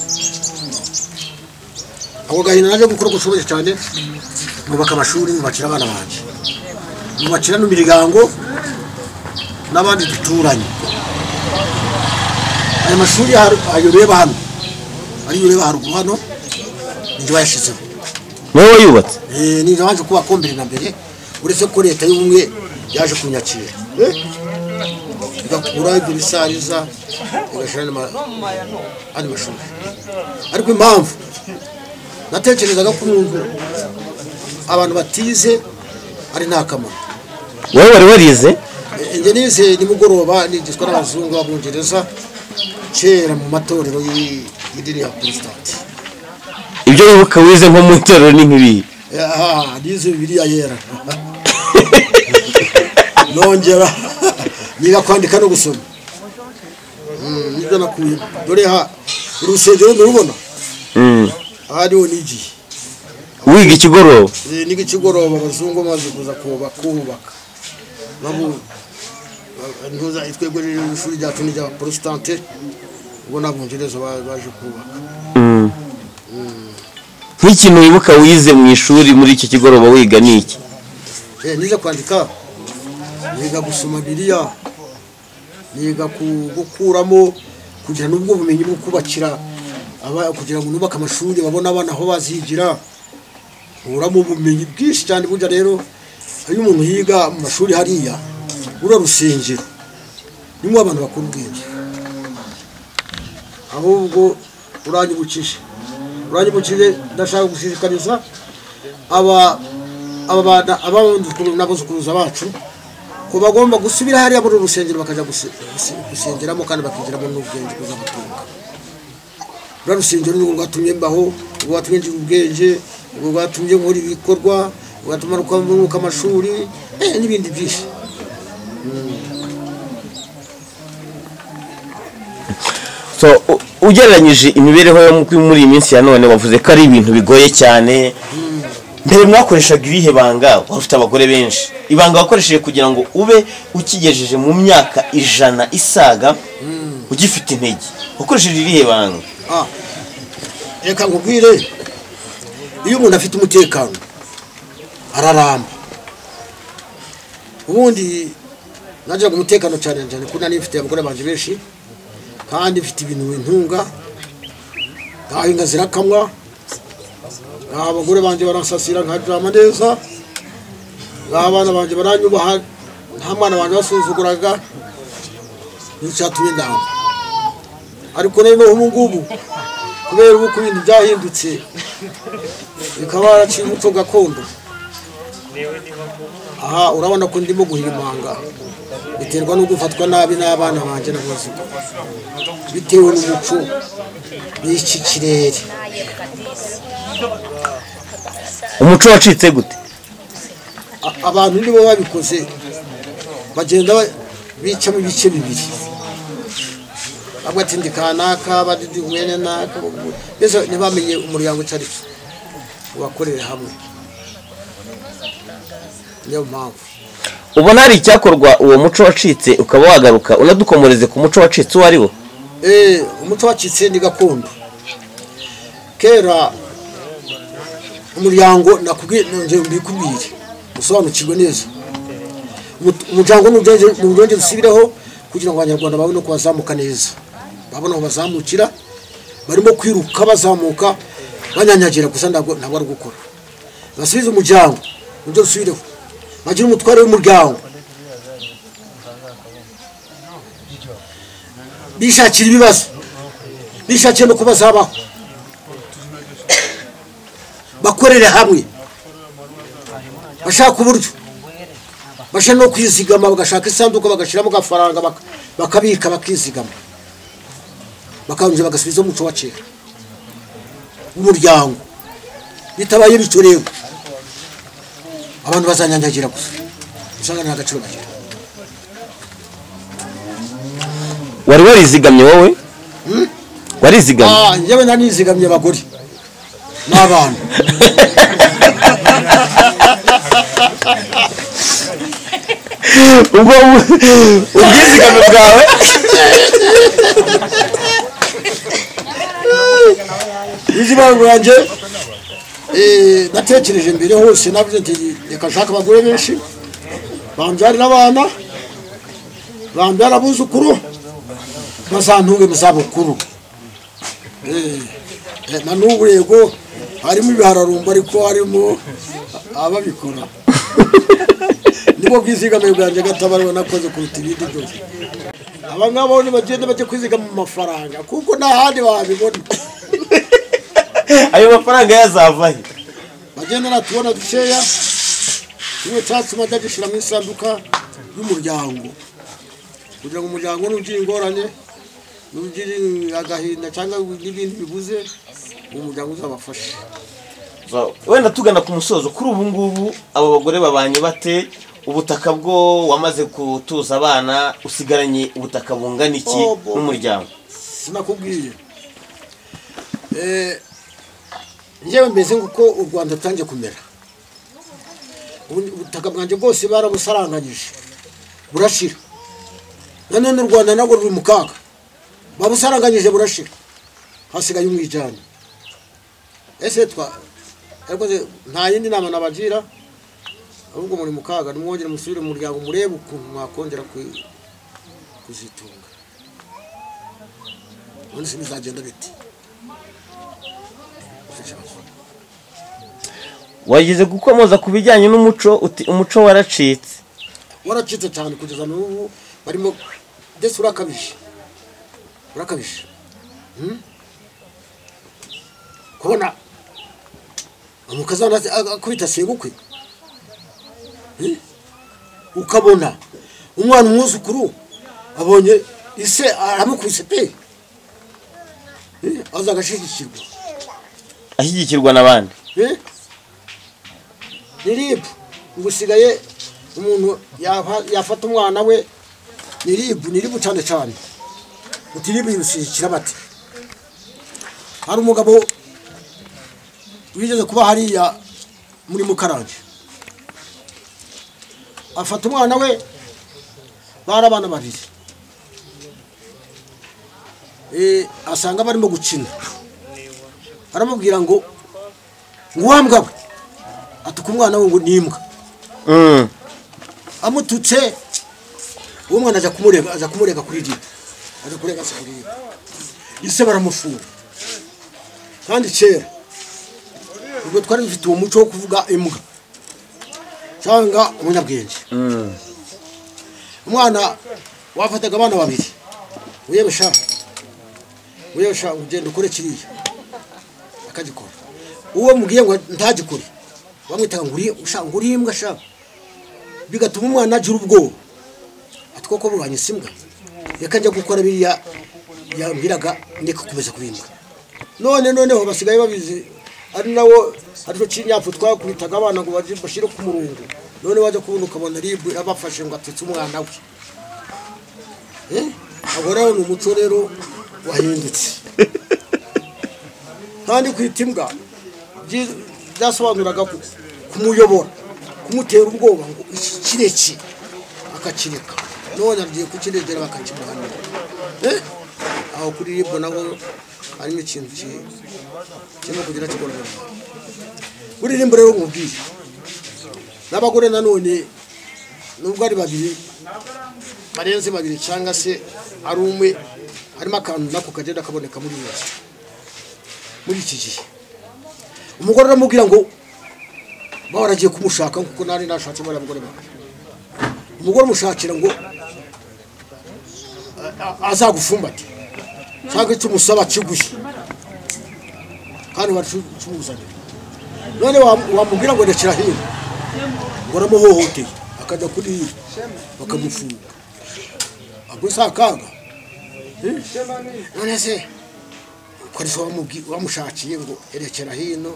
A: ako gahinda naje gukora gushoboye cyane mubaka amashuri mubakira abana banje mubakira n'imiryango n'abandi duturanye aya mashuri ayoreba hano haruguru hano nje bayashizeho
B: wowe yubatse
A: ni naje kuba kombere na mbere uretse ko leta y'ubumwe yaje kunyakira igakura ibisariza igashana ari mashuri ariko impamvu natekerezaga ko umuntu abantu batize ari nta kamaro
B: wowe wari warize
A: nge nize nimugoroba nigishwa n'abazungu b'Abongereza kera mu matorero y'idini ya Protestant
B: ibyo wibuka wize nko mu itorero ni nk'ibi
A: nize Bibiliya yera nongera niga kwandika no gusoma nibyo nakuye dore urusengero ndurubona hariho nigi
B: wiga ikigoroba
A: niga ikigoroba abazungu maze kuza kubaka ntuza itwego ishuri ryacu ni rya Protestant ubwo n'Abongereza baje kubaka
B: nk'ikintu wibuka wize mu ishuri muri iki kigoroba wiga ni iki
A: nize kwandika niga gusoma Bibiliya niga gukuramo kugira n'ubwo bumenyi bwo kubakira kugira ngo nubaka amashuri babona abana aho bazigira uramo ubumenyi bwinshi cyane burya rero iyo umuntu yiga mu mashuri hariya ura rusengero nimwe abantu bakuru ubwenge ahubwo uranyibukije ndashaka gushishikariza n'abazukuruza bacu ko bagomba gusubira hariya muri urusengero bakaja gusengeramo kandi bakigiramo n'ubwenge kuzabatunga ura rusengero ni ngo atumye mbaho ngo atumye ubwenge ubwo bwatumye nkora ibikorwa bwatuma rukamuka amashuri n'ibindi byinshi.
B: So ugereranyije imibereho yo muri iyi minsi ya none wavuze ko ari ibintu bigoye cyane. Mbere mwakoreshaga ibihe banga wari ufite abagore benshi, ibanga wakoresheje kugira ngo ube ukigejeje mu myaka 100 isaga ugifite intege, wakoresheje irihe banga?
A: Reka ngubwire, iyo umuntu afite umutekano araramba. Ubundi naje ku mutekano cyane cyane kuko nari mfite abagore banje benshi kandi mfite ibintu bintunga, ngahinga zirakamwa, abagore banje baransasira nkadrama neza, abana banje baranyubaha, nta mwana banje basuzuguraga, nicyatumye ndamba. Ariko rero ubu ngubu kubera uko ibintu byahindutse bikaba araciye umuco gakondo, urabona ko ndimo guhimanga, biterwa no gufatwa nabi n'abana banje n'abaziko, bitewe n'umuco n'iki kirere.
B: Umuco wacitse gute?
A: Abantu nibo babikoze, bagenda bica mu bice bibiri, abatindi kanaka badidi wene naka, bese ntibamenye umuryango cyari wakorera hamwe. Niyo mpamvu
B: ubona hari icyakorwa uwo muco wacitse ukaba wagaruka, unadukomoreze ku muco wacitse uwo ari wo.
A: Umuco wacitse ni gakondo. Kera umuryango nakubwiye mbikubwire usobanukirwe neza, umuryango n'ubwenge dusibireho kugira ngo abanyarwanda babone ko bazamuka neza, babone aho bazamukira, barimo kwiruka bazamuka banyanyagira gusa ntabwo ari gukora. Basubize umuryango ibyo dusibireho, bagira umutware w'umuryango, bishakira ibibazo, bishakira no kubazabaho, bakorere hamwe, bashaka uburyo, bashaka no kwizigama, bagashaka isanduku bagashiramo gafaranga bakabika bakizigama, bakanje bagasubiza umuco wa kera umuryango. Bitabaye bityo rero abantu bazanyanyagira gusa, usanga nta gaciro bagira.
B: Wari warizigamye wowe? Warizigamye?
A: Njyewe nanizigamye abagore n'abana.
B: Ubwo ubwizigame bwawe
A: izibango yanjye natekereje mbere hose, navuze nti reka nshaka abagore benshi bambyarira abana, bambyara abuzukuru, bazantunge mu zabukuru. Na n'ubu yego harimo ibihararumba, ariko harimo ababikora. Nibo bwizigame bwanjye gatabarwa nakoze kuruta ibindi byose. Abangabo ni bagenda bajye kwizigama mu mafaranga kuko nta handi wabibona.
B: Ayo mafaranga yazavahe?
A: Bagenda natubona dukeya, kimwe cyatuma ndagishira mu isanduka y'umuryango, kugira ngo umuryango n'ugira ingorane, n'ugira agahinda cyangwa n'ibindi bibuze, umuryango uzabafasha.
B: Wenda tugana ku musozo, kuri ubu ngubu abo bagore babanye bate? Ubutaka bwo wamaze kutuza abana, usigaranye ubutaka bungana iki n'umuryango?
A: Sinakubwiye. Njyewe mbeze nguko u Rwanda tangiye kumera. Ubutaka bwanjye bwose barabusaranganyije burashira. Nanone u Rwanda nabwo ruri mu kaga, babusaranganyije burashira, hasigaye umwijyana. Ese ariko nta yindi nama nabagira, ahubwo muri mu kaga, nimwongere musubire mu muryango murebe ukuntu mwakongera kuzitunga. None se bizagenda biti?
B: Wagize gukomoza ku bijyanye n'umuco, uti umuco waracitse.
A: Waracitse cyane kugeza n'ubu barimo ndetse urakabije. Kubona umukazana akubita sebukwe, ukabona umwana umwuzukuru abonye ise aramukubise pe, azagashigikirwa
B: ashyigikirwa n'abandi.
A: niribu ngusigaye umuntu yafata umwana we niribu cyane cyane utiribu yibushyikira bate hari umugabo wigeze kuba hariya muri Mukarange afata umwana we bari abana babiri asanga barimo gukina aramubwira ngo wambwa we atuka umwana we ngo nimbwa amututse uwo mwana aja kumurega kuri ribu aja kurega sakuriye ise baramufunga kandi kera ubwo twari dufite uwo muco wo kuvuga imbwa cyangwa umunyabwenge umwana wafataga abana babiri uyebesha ugenda ukore kiriya akagikora uwo mugiye ngo ntagikore bamwitaga ngo uri imbwa sha bigatuma umwana agira ubwoba ati koko buranye simbwa reka njya gukora biriya yambiraga ndeka kumeza kubimbwa noneho basigaye babizi ari nawo ariko kinyapfu twakubitaga abana ngo bashire ku murongo none waje kubona ukabona ribu abafashe ngo atetse umwana we agora ni umuco rero wahindutse kandi kwitimbwa byasobanuraga kumuyobora kumutera ubwoba ngo ikireki akakireka none agiye kukiregera bakakimuhanira aho kuri ribu naho harimo ikintu kirimo kugira kigorora kuri ribu rero nkubwiye n'abagore nanone nubwo ari babiri barenze babiri cyangwa se ari umwe harimo akantu nako kagenda kaboneka muri iki gihe umugore aramubwira ngo baragiye kumushaka kuko nari nashatse muri abagore babiri umugore umushakira ngo azagufumbate cyangwa icyo umusaba kigushye kandi bacumuzanira none wamubwira ngo ndekera hino ngo aramuhohoteye akajya kuri hino bakamufunga ubwo si akaga none se ukoresha wamushakiye ngo erekera hino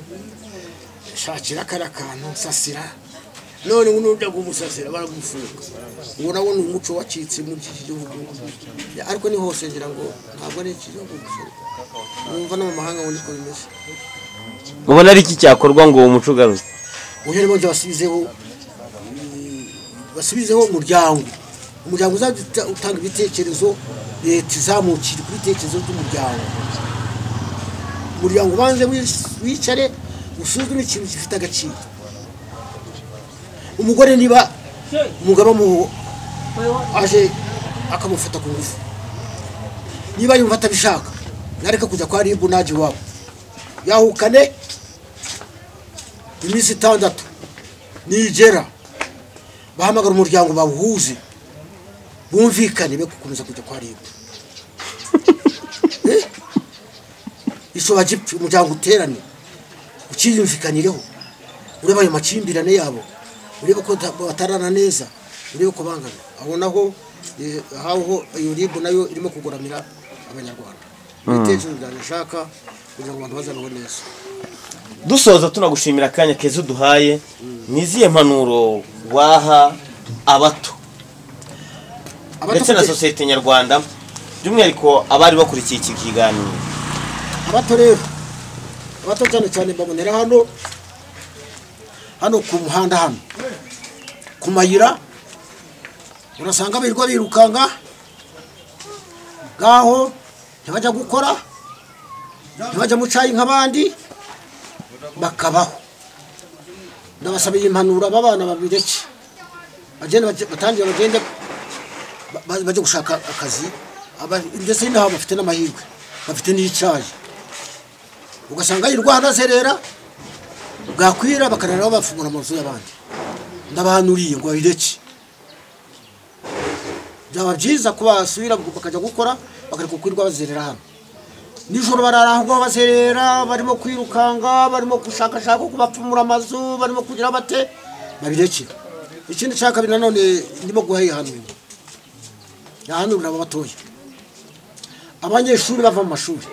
A: shakira kariya kantu nsasira none nujya kumusasira baragufunga ngo nawo ni umuco wacitse muri iki gihugu ariko ni hose ngira ngo ntabwo ari iki gihugu gusa numva no mu mahanga ngo niko bimeze
B: ubona ari iki cyakorwa ngo uwo muco ugaruke
A: uhere bonje basubizeho umuryango uzajya utanga ibitekerezo leta izamukira kuri ibitekerezo by'umuryango ubanze wicare usuzume ikintu gifite agaciro umugore niba umugabo aje akamufata ku ngufu niba yumva atabishaka nareka kujya kwa ribu naje iwabo yahukane iminsi 6 nigera bahamagara umuryango bawuhuze bumvikane be gukomeza kujya kwa ribu iso bagipfa umuryango uterane ukiyumvikanireho ureba ayo makimbirane yabo ureba ko batarana neza ureba ko bangana aho naho aho iyo ribu nayo irimo kugoramira abanyarwanda ibitekerezo byashaka kugira ngo abantu bazanaho neza
B: dusoza tunagushimira akanya keza duhaye niziye mpanuro waha abato ndetse na societe nyarwanda by'umwihariko abari bakurikiye iki kiganiro
A: abato rero abato cyane babonera hano ku muhanda hano ku mayira urasanga birirwa birukanga gaho ntibajya gukora ntibajya mu cyayi nk'abandi bakabaho ndabasabiye impanuro abana babireke batangiye bagende bajya gushaka akazi ndetse n'aho bafite n'amahirwe bafite n'icyayi ugasanga yirirwa hanazerera bwakwira bakarara bafungura amazu y'abandi ndabahanuriye ngo babireke byaba byiza ko basubira bakajya gukora bakareka kwirirwa bazerera hano nijoro barara aho bazerera barimo kwirukanga barimo gushakashaka ko bapfumura amazu barimo kugira bate babireke ikindi cya kabiri nanone ndimo guhayihanura yahanurira abo batoya abanyeshuri bava mu mashuri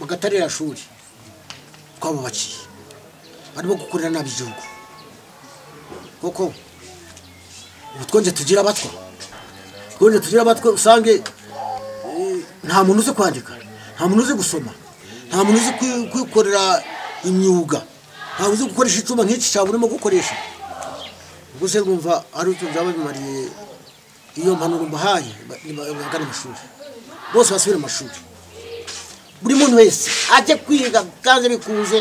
A: bagatarira shuri twabubakiye barimo gukorera nabi igihugu koko twonje tugira abatwa usange nta muntu uzi kwandika nta muntu uzi gusoma nta muntu uzi kwikorera imyuga nta uzi gukoresha icyuma nk'iki cyaba urimo gukoresha ubwo se rwumva ari icyo byaba bimariye iyo mpanuro mbahaye bagana amashuri bose basubire amashuri buri muntu wese ajye kwiga byanze bikunze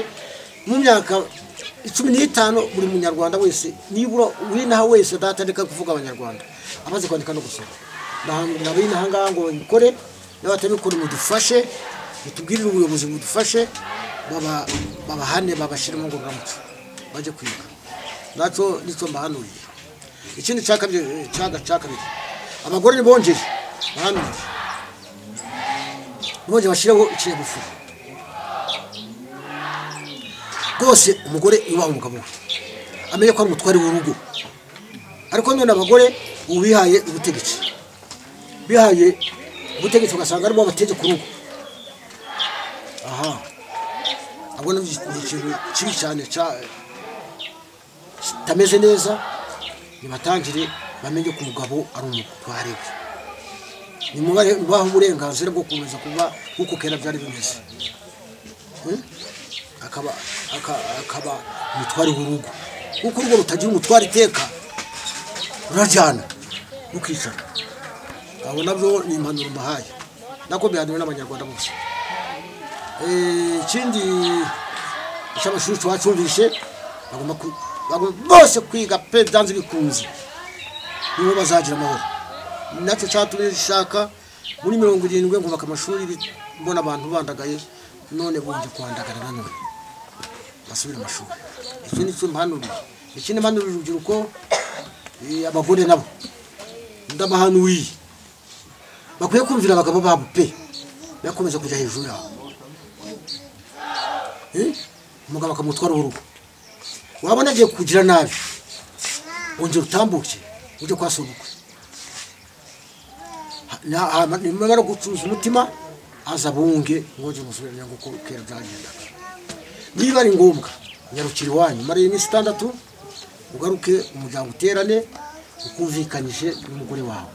A: mu myaka 15 buri munyarwanda wese nibura winaha wese datareka kuvuga abanyarwanda amaze kwandika no gusoma ndabina hanga ngo ikore n'abatabikora mu dufashe bitubwirira ubuyobozi budufashe babahane babashirimo ngo ramuco baje kwiga naco nico mbahanuriye ikindi cyakabye abagore ni bongeje bahanuriye bongeje bashiraho ikibufu rwose umugore iwa umugabo amenye ko ari umutwari w'urugo ariko none abagore ubihaye ubutegetsi ugasanga arimo abatege ku rugo aha abona ikintu kibi cyane tameze neza nibatangire bamenye ko umugabo ari umutware we nimubaho uburenganzira bwo kumeza kuba kuko kera byari bimeze akaba umutware w'urugo kuko urugo rutagira umutware iteka urajyana ukicara abo nabyo ni impanuro mbahaye nako bihanuriwe n'abanyarwanda bose ikindi cy'amashuri twacumvishe bagomba bose kwiga pe byanze bikunze nibo bazagira amahoro nacyo cyatubishaka muri 70 ngo bakamashuri mbona abantu bandagaye none bonje kwandagara nanone basubira amashuri ikindi cyo mpanurira ikindi mpanurira urubyiruko abagore nabo ndabahanuriye bakwiye kumvira abagabo babo pe yakomeza kujya hejuru yaho umugabo akamutwara urugo wabona agiye kugira nabi ongera utambuke ujye kwasobukwe nimara gucuza umutima aza bunge ngoje musubira ngo kera byagendaga niba ari ngombwa nyarukira iwanyu mari iminsi 6 ugaruke umuryango uterane ukumvikanyije n'umugore wawe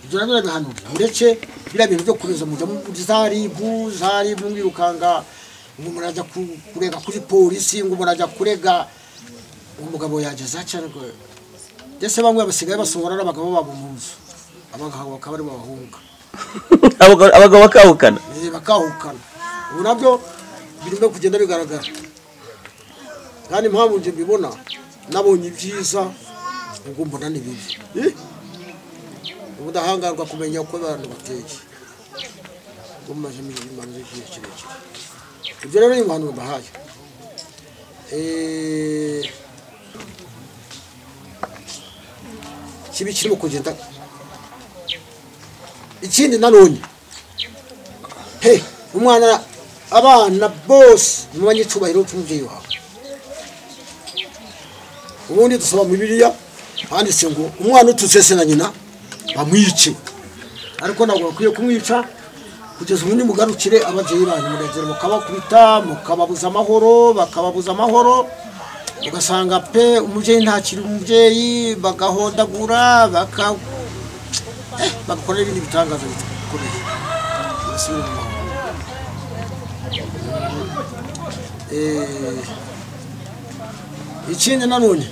A: ibyo nabyo bihanura ndetse bira bintu byo kureza mujya muri zaribu ngirukanga ngo murajya kurega kuri polisi ngo murajya kurega umugabo yageza cyane ko ndetse bamwe basigaye basohora n'abagabo babo mu nzu abagabo bakaba ari bahunga
B: abagabo bakahukana
A: ubu nabyo birimo kugenda bigaragara kandi impamvu nje mbibona nabonye ibyiza ngo mbona ni bibi ubudahangarwa kumenya uko abantu bateye umaze imanze kirekire ibyo rero ni impanuro bahaye kibi kirimo kugenda ikindi nanone umwana abana bose mumanye icubahiro cy'umubyeyi wawe ubundi dusaba mu Bibiliya handitse ngo umwana ututse se na nyina bamwice ariko ntabwo bakwiye kumwica kugeza ubu mugarukire ababyeyi banyu muragera mukabakubita mukababuza amahoro ugasanga pe umubyeyi ntakiri umubyeyi bagahondagura bagakorera ibindi bitangaza bikomeye ikindi nanone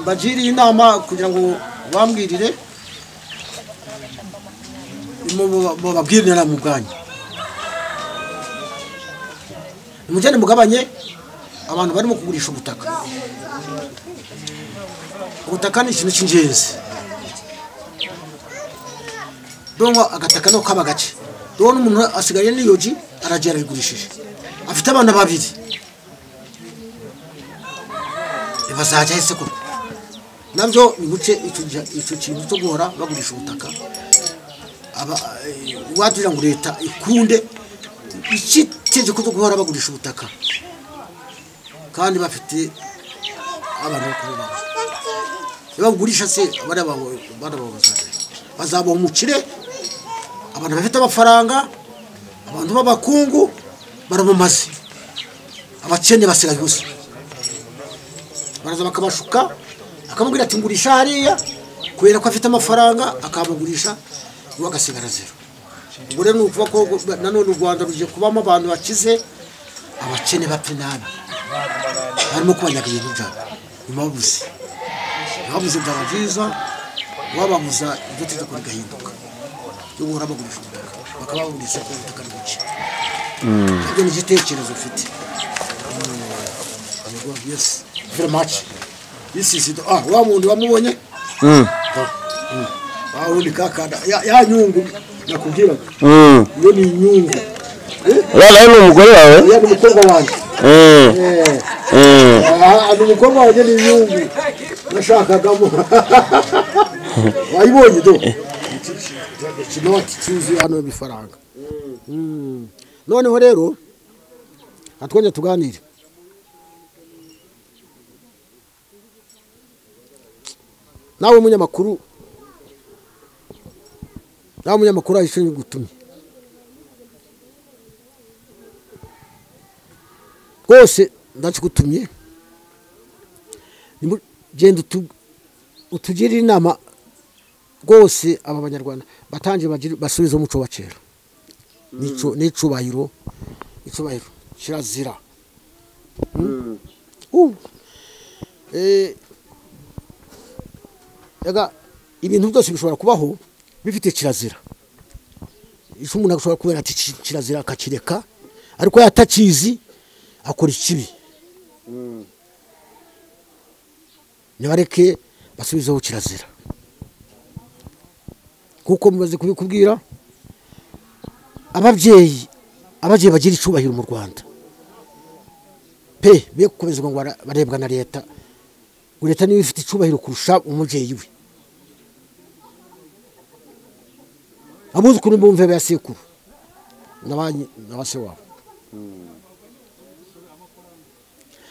A: mbagiriye inama kugira ngo bambwirire bababwirira mu bwanyu mujyane mugabanye abantu barimo kugurisha ubutaka ni ikintu cy'ingenzi donwa agataka no kaba gace done umuntu asigaye niyoji aragera igurishije afite abana babiri bazajya hese ko nabyo ni buce icyo kintu cyo guhora bagurisha ubutaka wadira ngo leta ikunde ikitegeko cyo guhora bagurisha ubutaka kandi bafite abantu bakuru bagurisha se bazaba umukire abantu bafite amafaranga abantu b'abakungu baramumaze abakene basigaye gusa baraza bakabashuka akamubwira ati ngurisha hariya kubera ko afite amafaranga akamugurisha uwo agasigara zero. Ubwo rero nukuva ko nanone u Rwanda ruje kubamo abantu bakize abakene bapfe nabi harimo kubanyaga ibintu byabo imabuze byaba byiza wababuza ibyo tegeko rigahinduka yo guhora bagurisha ubutaka bakaba bagurisha ko ubutaka ari buke. Ibyo ni igitekerezo ufite. Yes, very much. This is it. Wa muntu wamubonye? Undi kakada ya nyungu nakubwira. Iyo ni nyungu.
B: Wala ni umugore wawe?
A: Ya ni umukobwa wanjye. Ni umukobwa wanjye ni nyungu. Nashakagamo. Wayibonye do? Kinoti cyuzuye hano bifaranga. Noneho rero atwonye tuganire. Nawe munyamakuru ahishe gutumye rwose ndakigutumye genda utugire inama rwose aba banyarwanda batangiye basubiza umuco wa kera n'icubahiro kirazira. Ibintu byose bishobora kubaho bifite kirazira. Icyo umuntu ashobora kubera ati kirazira akakireka ariko yatakizi akora ikibi. Nibareke basubizeho kirazira kuko mumaze kubikubwira ababyeyi bagira icubahiro mu Rwanda pe be gukomeza ngo barebwa na leta. Leta niyo ifite icubahiro kurusha umubyeyi we. Abuzukuru bumve basekuru n'abase wabo.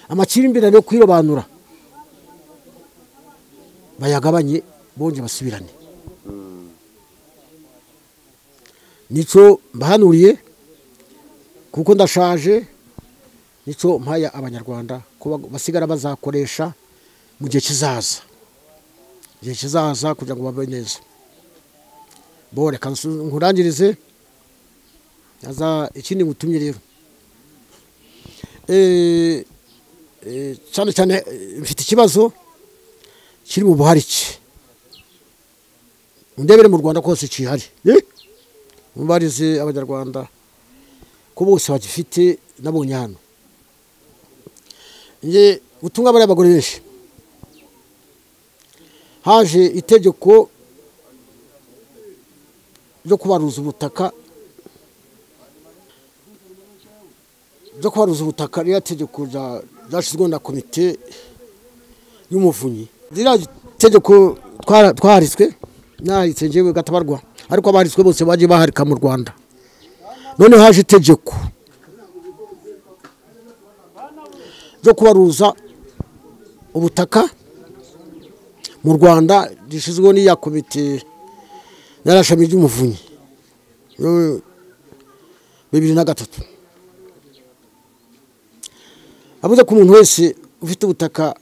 A: Amakimbirane yo kwirobanura bayagabanye bonje basubirane. Nico mbahanuriye kuko ndashaje. Nico mpaya abanyarwanda ko basigara bazakoresha mu gihe kizaza kugira ngo babe neza. Bore kansu nkurangirize aza ikindi ngutumye rero cyane mfite ikibazo kiri mu buharike ndebere mu Rwanda kose kihari mubarize abanyarwanda ko bose bagifite nabonye hano nge utunga bari abagore benshi haje itegeko ryo kubaruza ubutaka rya tegeko ryashizwe na komite y'umuvunyi. Rira tegeko twahariswe nahitse njewe gatabarwa ariko abahariswe bose baje baharika mu Rwanda. None haje itegeko ryo kubaruza ubutaka mu Rwanda rishizwe n'iya komite narashami ry'umuvunyi 2003. Abuze ku muntu wese ufite ubutaka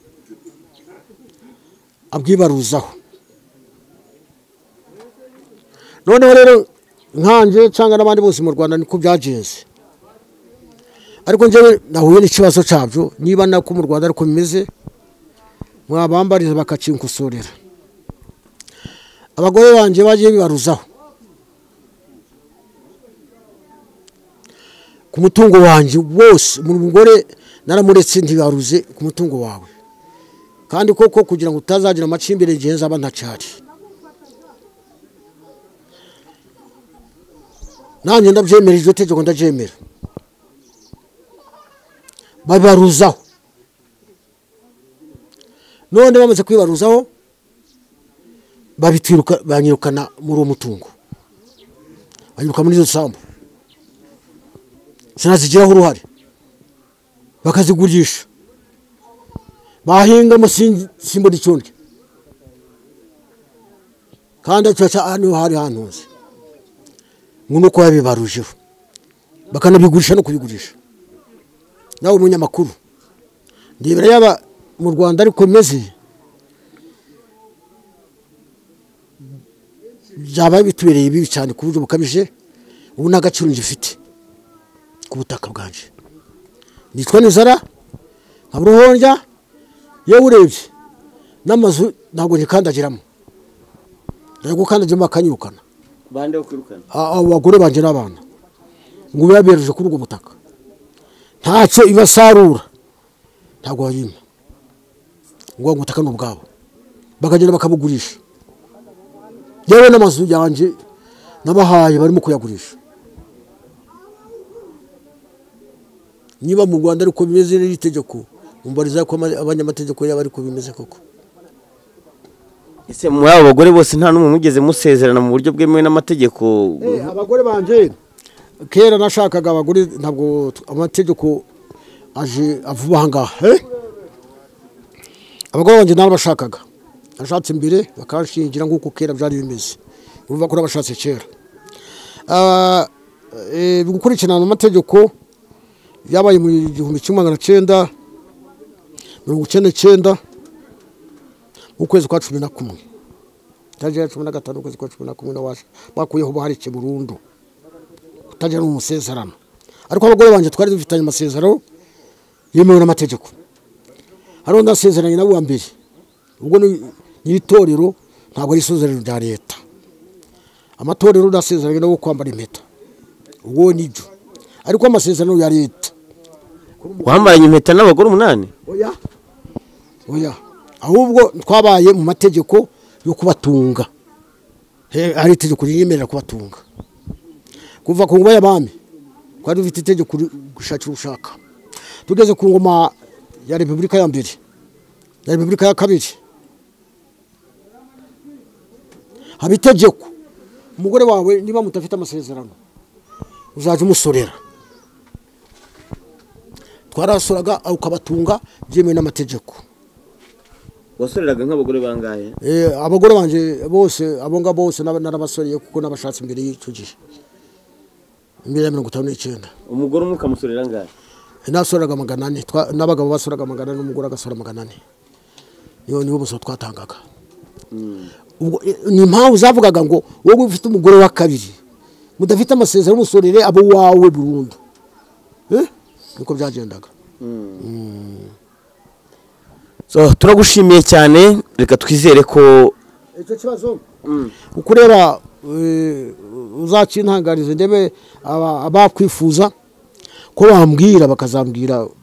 A: abwibaruzaho. Noneho rero nkanje cyangwa n'abandi bose mu Rwanda niko byagenze. Ariko njewe nahuye n'ikibazo cyabyo niba nako mu Rwanda ariko bimeze mwabambariza bakacinkusorera. Abagore banje bagiye bibaruzaho ku mutungo wanje wose. Umugore naramuretse ntibaruze ku mutungo wawe kandi koko kugira ngo utazagira amacimbire igihe nzaba ntacari. Nanjye ndabyemera iryo tegeko ndabyemera babaruzaho. None bamaze kwibaruzaho banyirukana muri uwo mutungo banyuruka muri izo sambu sinazigiraho uruhare bakazigurisha bahinga simbo dicyonde kandi cyaca hano hari hantuze nuko yabibarujeho bakanabigurisha no kubigurisha. nawe umunyamakuru ndibera yaba mu Rwanda ariko meze byaba bitubereye bibi cyane ku buryo bukabije ubu nagaciro ngifite ku butaka bwanje nitwa Nizara nkaburuhonja yewe urebye n'amazu ntabwo nikandagiramo ntabwo kandagiramo akanyirukana
B: bande ukwirukana
A: abagore banje n'abana ngo babereje kuri ubwo butaka ntacyo ibasarura ntabwo bayima ngo ubutaka n'ubwabo bakagenda bakabugurisha yewe n'amazu yanje nabahaye barimo kuyagurisha niba mu Rwanda ariko bimeze n'itegeko umbariza ko abanyamategeko yaba ariko bimeze koko
B: ese muri abo bagore bose nta numwe mugeze musezerana mu buryo bwemewe n'amategeko
A: abagore banje kera nashakaga abagore ntabwo amategeko aje avuba hangaha abagore banje narabashakaga ashatse imbere bakanshingira nguko kera byari bimeze urumva ko nabashatse kera gukurikirana amategeko yabaye mu 1999 mu kwezi kwa 11 taje 15 ukwezi kwa 11 nawasha bakuyeho buharike burundu utaje n'umusezerano ariko abagore banje twari dufitanye amasezerano yemewe n'amategeko haro ndasezeranye nabo wa mbere ubwo n'itorero ntabwo ari isezerano rya leta amatorero ndasezeranye nabo kwambara impeta ubwo nijo ariko amasezerano ya leta
B: wambaranye impeta n'abagore 8
A: oya ahubwo twabaye mu mategeko yo kubatunga hari itegeko riyemerera kubatunga kuva ku ngoma y'abami twari dufite itegeko gushakira ushaka tugeze ku ngoma ya Repubulika ya mbere ya Repubulika ya kabiri haba itegeko umugore wawe niba mutafite amasezerano uzaje umusorera twarasuraga ukabatunga byemewe n'amategeko
B: wasoreraga nk'abagore bangaye
A: abagore banje bose abonga bose narabasoriye kuko nabashatse imbere y'icyo gihe imbere ya 59
B: umugore umwe kamusorera ngaye
A: nasoraga 400 n'abagabo basoraga 400 n'umugore agasora 400 nibo bose twatangaga ubwo ni mpamvu zavugaga ngo wowe ufite umugore wa kabiri mudafite amasezerano musorere abo wawe burundu niko byagendaga
B: so turagushimiye cyane reka twizere ko
A: icyo kibazo ukureba uzakintangarize ndebe abakwifuza ko bambwira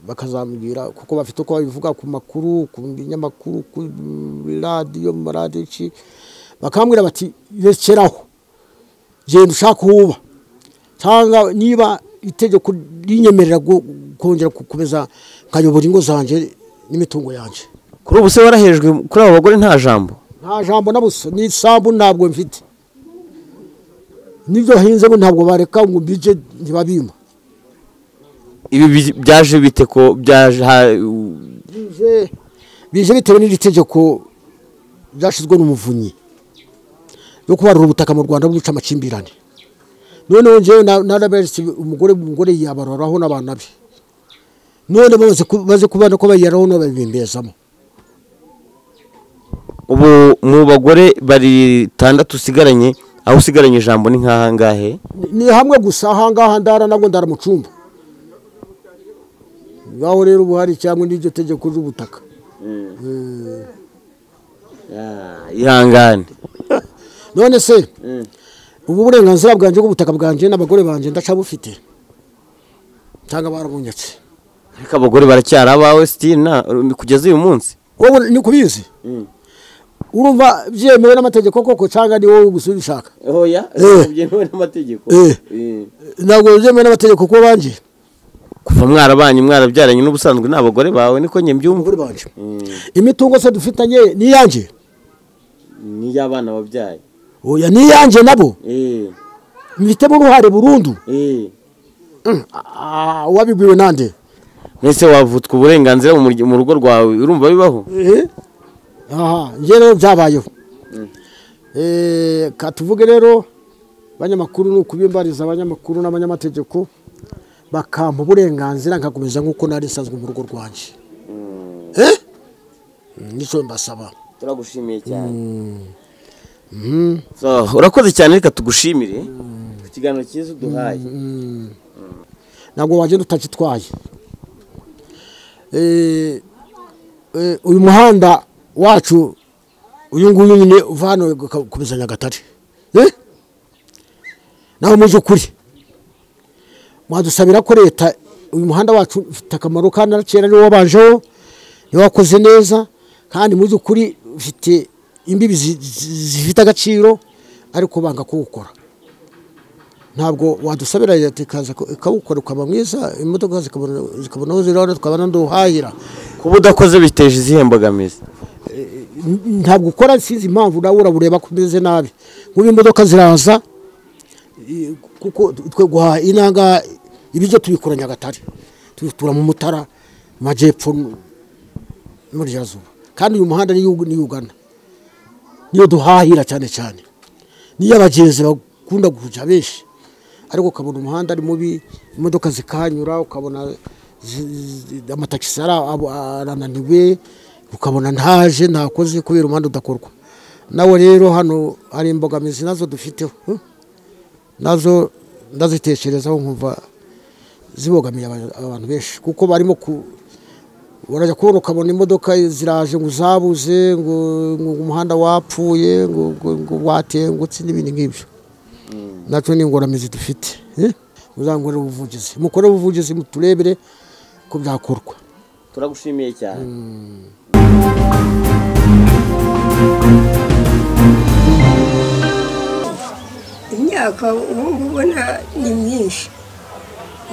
A: bakazambwira kuko bafite uko babivuga ku makuru ku binyamakuru ku radio mu radio iki bakambwira bati rekeraho genda ushaka uba cyangwa niba itegeko rinyemerera kongera kukomeza nkayobora ingo zanje n'imitungo yanje
B: kuri ubu se warahejwe kuri abo bagore nta jambo
A: nabusa ni sambu ntabwo mfite nibyo hinze ngo ntabwo bareka ngo bije ntibabima
B: ibi byaje bite ko byaje
A: bitewe n'iri tegeko byashizwe n'umuvunyi yo kubarura ubutaka mu Rwanda buca amakimbirane none nje narabese umugore yabaroraho n'abana be none baze kubana ko bayiraho no babimbezamo
B: ubu mu bagore bari 6 usigaranye aho usigaranye ijambo ni nkahangahe
A: ni hamwe gusa hangaha ndara nago ndara mu cumba ngaho rero ubuhari cyangwa n'iryo tegeko ry'ubutaka
B: ihangane
A: none se ubu burenganzira bwanje bw'ubutaka bwanje n'abagore banje ndacabufite cyangwa barabunyatse
B: ariko abagore baracyara abawe still kugeza uyu munsi
A: wowe ni kubizi urumva byemewe n'amategeko koko cyangwa ni wowe gusubishaka
B: oya byemewe n'amategeko
A: ntabwo byemewe n'amategeko ko banje
B: kuva mwarabanye mwarabyaranye n'ubusanzwe n'abagore bawe niko nye mbyumva
A: banje imitungo se dufitanye ni yanje
B: ni y'abana babyaye
A: oya ni yanje nabo mfitemo uruhare burundu wabibwiwe nande
B: nese wavutswe uburenganzira mu rugo rwawe urumva bibaho
A: nje rero byabayeho katuvuge rero banyamakuru no kubimbariza abanyamakuru n'abanyamategeko bakampa uburenganzira nkakomeza nk'uko nari nsanzwe mu rugo rwanjye. Nicyo mbasaba.
B: Turagushimiye cyane. So urakoze cyane, reka tugushimire ku kiganiro cyiza uduhaye.
A: Ntabwo wagenda utakitwaye. Uyu muhanda wacu uyu nguyu nyine uva hano ukomeza Nyagatare. Naho mu by'ukuri mwadusabira ko leta uyu muhanda wacu ufite akamaro kandi arakera niwo wabanjeho, niwo wakoze neza kandi mu by'ukuri ufite imbibi zifite agaciro, ariko banga kuwukora. Ntabwo wadusabira leta ikaza ikawukora ukaba mwiza, imodoka zikabona aho zirara twabana nduhahira.
B: Kuba udakoze biteje izihe mbogamizi?
A: Ntabwo ukora, sinzi impamvu nawe urareba ko umeze nabi. Nk'ubu imodoka ziraza kuko twe guha inanga ibyo tubikora Nyagatare, tubitura mu Mutara, Majyepfo muri Jazuba, kandi uyu muhanda ni ugana, niyo duhahira cyane cyane, niyo abagenzi bakunda kuja benshi. Ariko ukabona umuhanda ari mubi, imodoka zikanyura, ukabona amataxi arananiwe, ukabona ntakoze kubera umuhanda udakorwa. Nawe rero hano hari imbogamizi nazo dufiteho, nazo ndazitekerezaho nkumva zibogamiye abantu benshi, kuko barimo urajya kubona ukabona imodoka ziraje ngo zabuze, ngo umuhanda wapfuye, ngo watengutse n'ibindi nk'ibyo. Nacyo ni ingoramizi dufite. Muzangorera ubuvugizi, mukore ubuvugizi muturebere ko byakorwa.
B: Turagushimiye cyane.
C: Imyaka ubu ubona ni myinshi,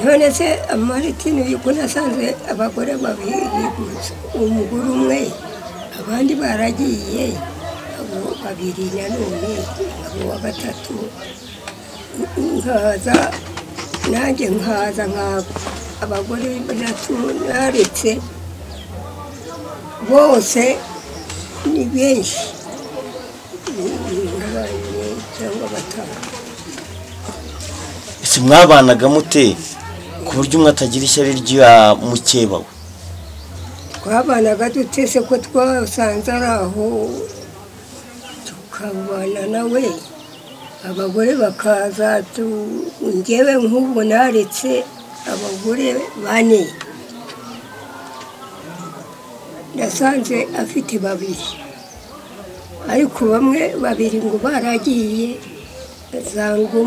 C: none se amaritini yuko nasanze abagore babiri gusa, umugore umwe, abandi baragiye, abo babiri nanone, abo wa gatatu. Nanjye nkaza abagore batatu naretse, bose ni benshi, cyangwa batanu.
B: Ese mwabanaga mute ku buryo umwe atagira ishyari rya mukeba we?
C: Twabanaga dutese ko twasanze ari aho tukabana nawe, abagore bakaza, njyewe nk'ubu naretse abagore 4, nasanze afite 2, ariko babiri ngo baragiye, zanga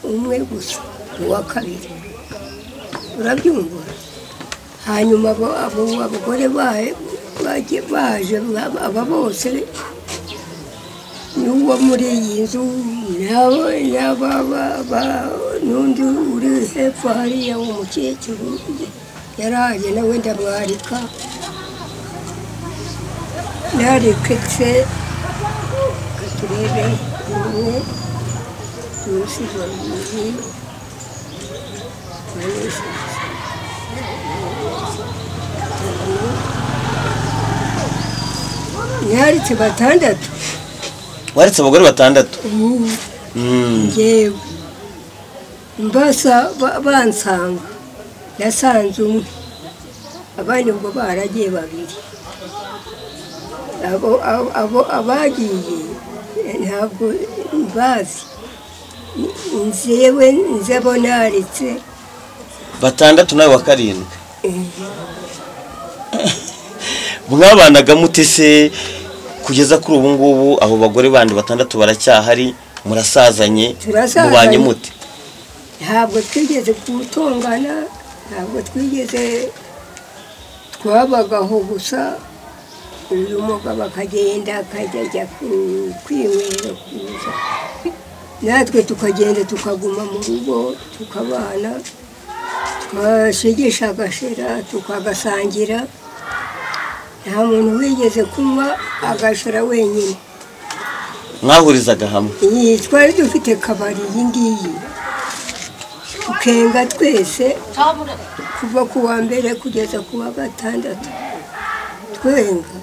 C: umwe gusa, uwa kabiri. Urabyumva? Hanyuma abo abagore baje aba bose n'uwo muri iyi nzu, n'undi uri hepfo hariya w'umukecuru yaraje nawe ndamwarika, nareketse katurebe umwe tuzi babiri naritse 6.
B: Waritse abagore 6?
C: Njyewe mbasa bansanga, nasanze umwe, abandi ngo baragiye 2. abo abagiye ntabwo bazi, nzewe nzabo naritse
B: 6 nawe wa 7. Mwabanaga mute se kugeza kuri ubu ngubu? Abo bagore bandi 6 baracyahari, murasazanye, mubanye mute?
C: Ntabwo twigeze kutongana, ntabwo twigeze, twabagaho gusa. Uyu mugabo akagenda akajya kwinywera kuza, natwe tukagenda tukaguma mu rugo tukabana, twashigisha agashira tukagasangira. Nta muntu wigeze kunywa agashira wenyine.
B: Mwahurizaga hamwe?
C: Twari dufite kabari iyi ngiyi, tukenga twese kuva ku wa mbere kugeza ku wa 6, twenga.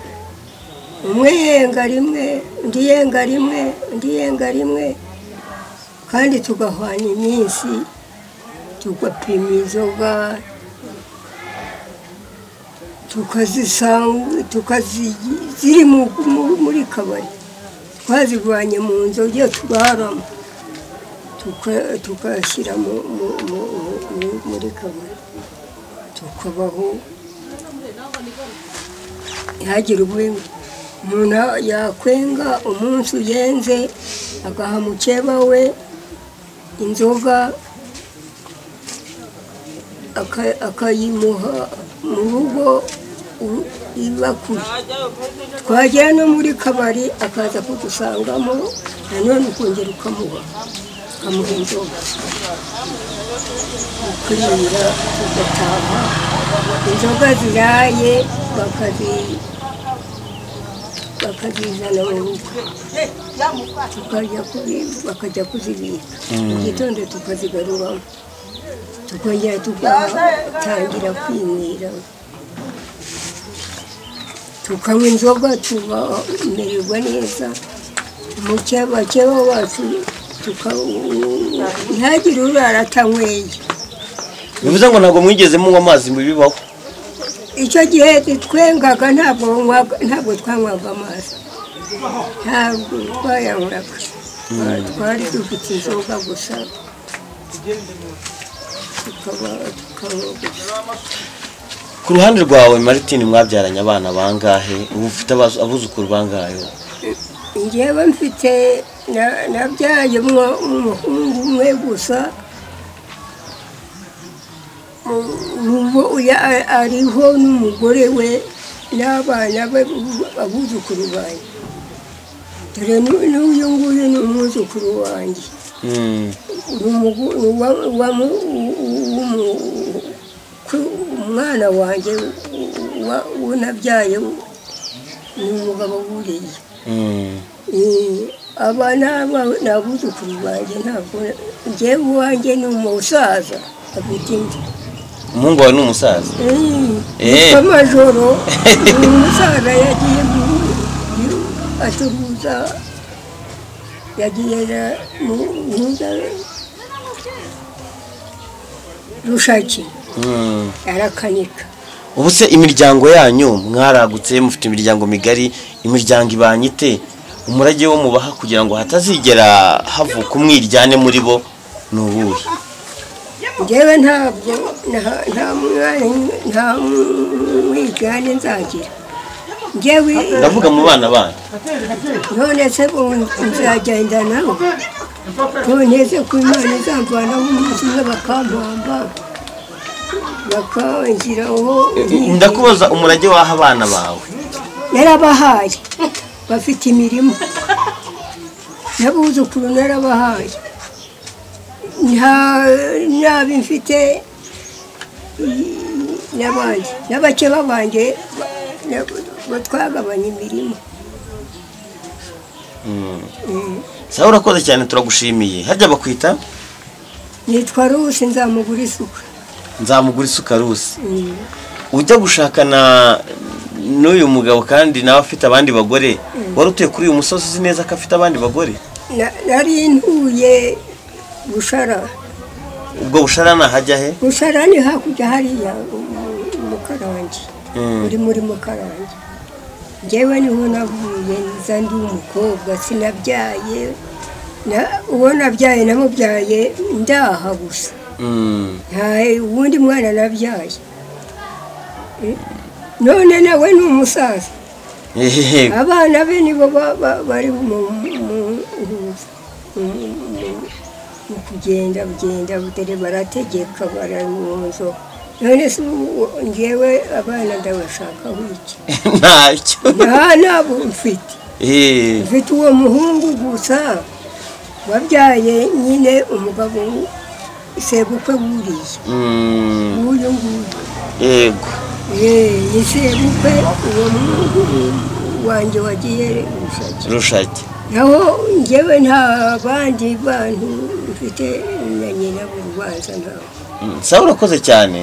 C: Umwe yenga rimwe, undi yenga rimwe, undi yenga rimwe, kandi tugahwana iminsi tugapima inzoga tukazisanga ziri muri kabari twazivanye mu nzoga tugaramo tukashyira muri kabari tukabaho ntihagire ubwenge umuntu yakwenga umunsi uyenze agaha mukeba we inzoga akayimuha mu rugo ibakuri twagera no muri kabari akaza kudusangamo nanone ukongera ukamuha inzoga ukwira tugataha inzoga ziraye bakazizana mu rugo bakajya kuzibika mu gitondo tukazigaruramo tukongera tugatangira kwinywera tukanywa inzoga tukamererwa neza umukeba wacu ntihagire urara atanyweye.
B: bivuze ngo ntabwo mwigeze munywa amazi mu bibaho?
C: icyo gihe twengaga ntabwo twanywaga amazi, ntabwo twayanywaga, twari dufite inzoga gusa tukanywa gusa.
B: Ku ruhande rwawe Martine, mwabyaranye abana bangahe? Ubu ufite abuzukuru bangahe?
C: Njyewe mfite nabyaye umuhungu umwe gusa, ariho n'umugore we n'abana be abuzukuru banjye. Dore n'uyu nguyu ni umwuzukuru wanjye, umwana wanjye unabyaye ni umugabo buriye. Abana n'abuzukuru banjye ntabwo, njyewe uwanjye ni umusaza afite imvi.
B: Umuhungu wawe ni umusaza?
C: Yitwa Majoro. Ni umusaza yagiye aturuza, yagiye mu Rushaki arakanika.
B: Ubu se imiryango yanyu mwaragutse, mufite imiryango migari, imiryango ibanyite, umurage wo mubaha kugira ngo hatazigera havuka umwiryane muri bo ni ubuhe?
C: Njyewe ntabwo nta mwigane nzagira. Njyewe
B: ndavuga mu bana banyu.
C: None se nzagenda nawe, none se ku Imana izamvanaho umunsi umwe bakampamba bakangiraho.
B: Ndakubaza umurage waha abana bawe.
C: Narabahaye, bafite imirimo, n'abuzukuru narabahaye, ntabi mfite n'abandi n'abakeba banjye twagabanya imirimo.
B: Sawa, urakoze cyane, turagushimiye. Hajya bakwita?
C: Nitwa Rusi Nzamugura isuka.
B: Nzamugura isuka Rusi. Ujya gushakana n'uyu mugabo kandi nawe afite abandi bagore, wari utuye kuri uyu musozi uzi neza ko afite abandi bagore?
C: Nari ntuye Bushara.
B: Ubwo Bushara nahajya he?
C: Bushara ni hakurya hariya mu Karangi, muri Mukarangi. Njyewe niho navuye, nza ndi umukobwa, sinabyaye. Uwo nabyaye namubyaye ndaha gusa, nta wundi mwana nabyaye. None nawe ni umusaza, abana be nibo bari mu kugenda dore barategeka, bari mu nzu. None se njyewe abana ndabashakaho iki?
B: Ntacyo.
C: Ntabwo mfite. Mfite uwo muhungu gusa wabyaye nyine umugabo sebukwe buriye. Uyu nguyu.
B: Yego.
C: Ni sebukwe uwo muhungu wanjye wagiye
B: Rushaki.
C: Naho njyewe nta bandi bantu mfite na nyina b'urubanza ntawe.
B: Sawa, urakoze cyane.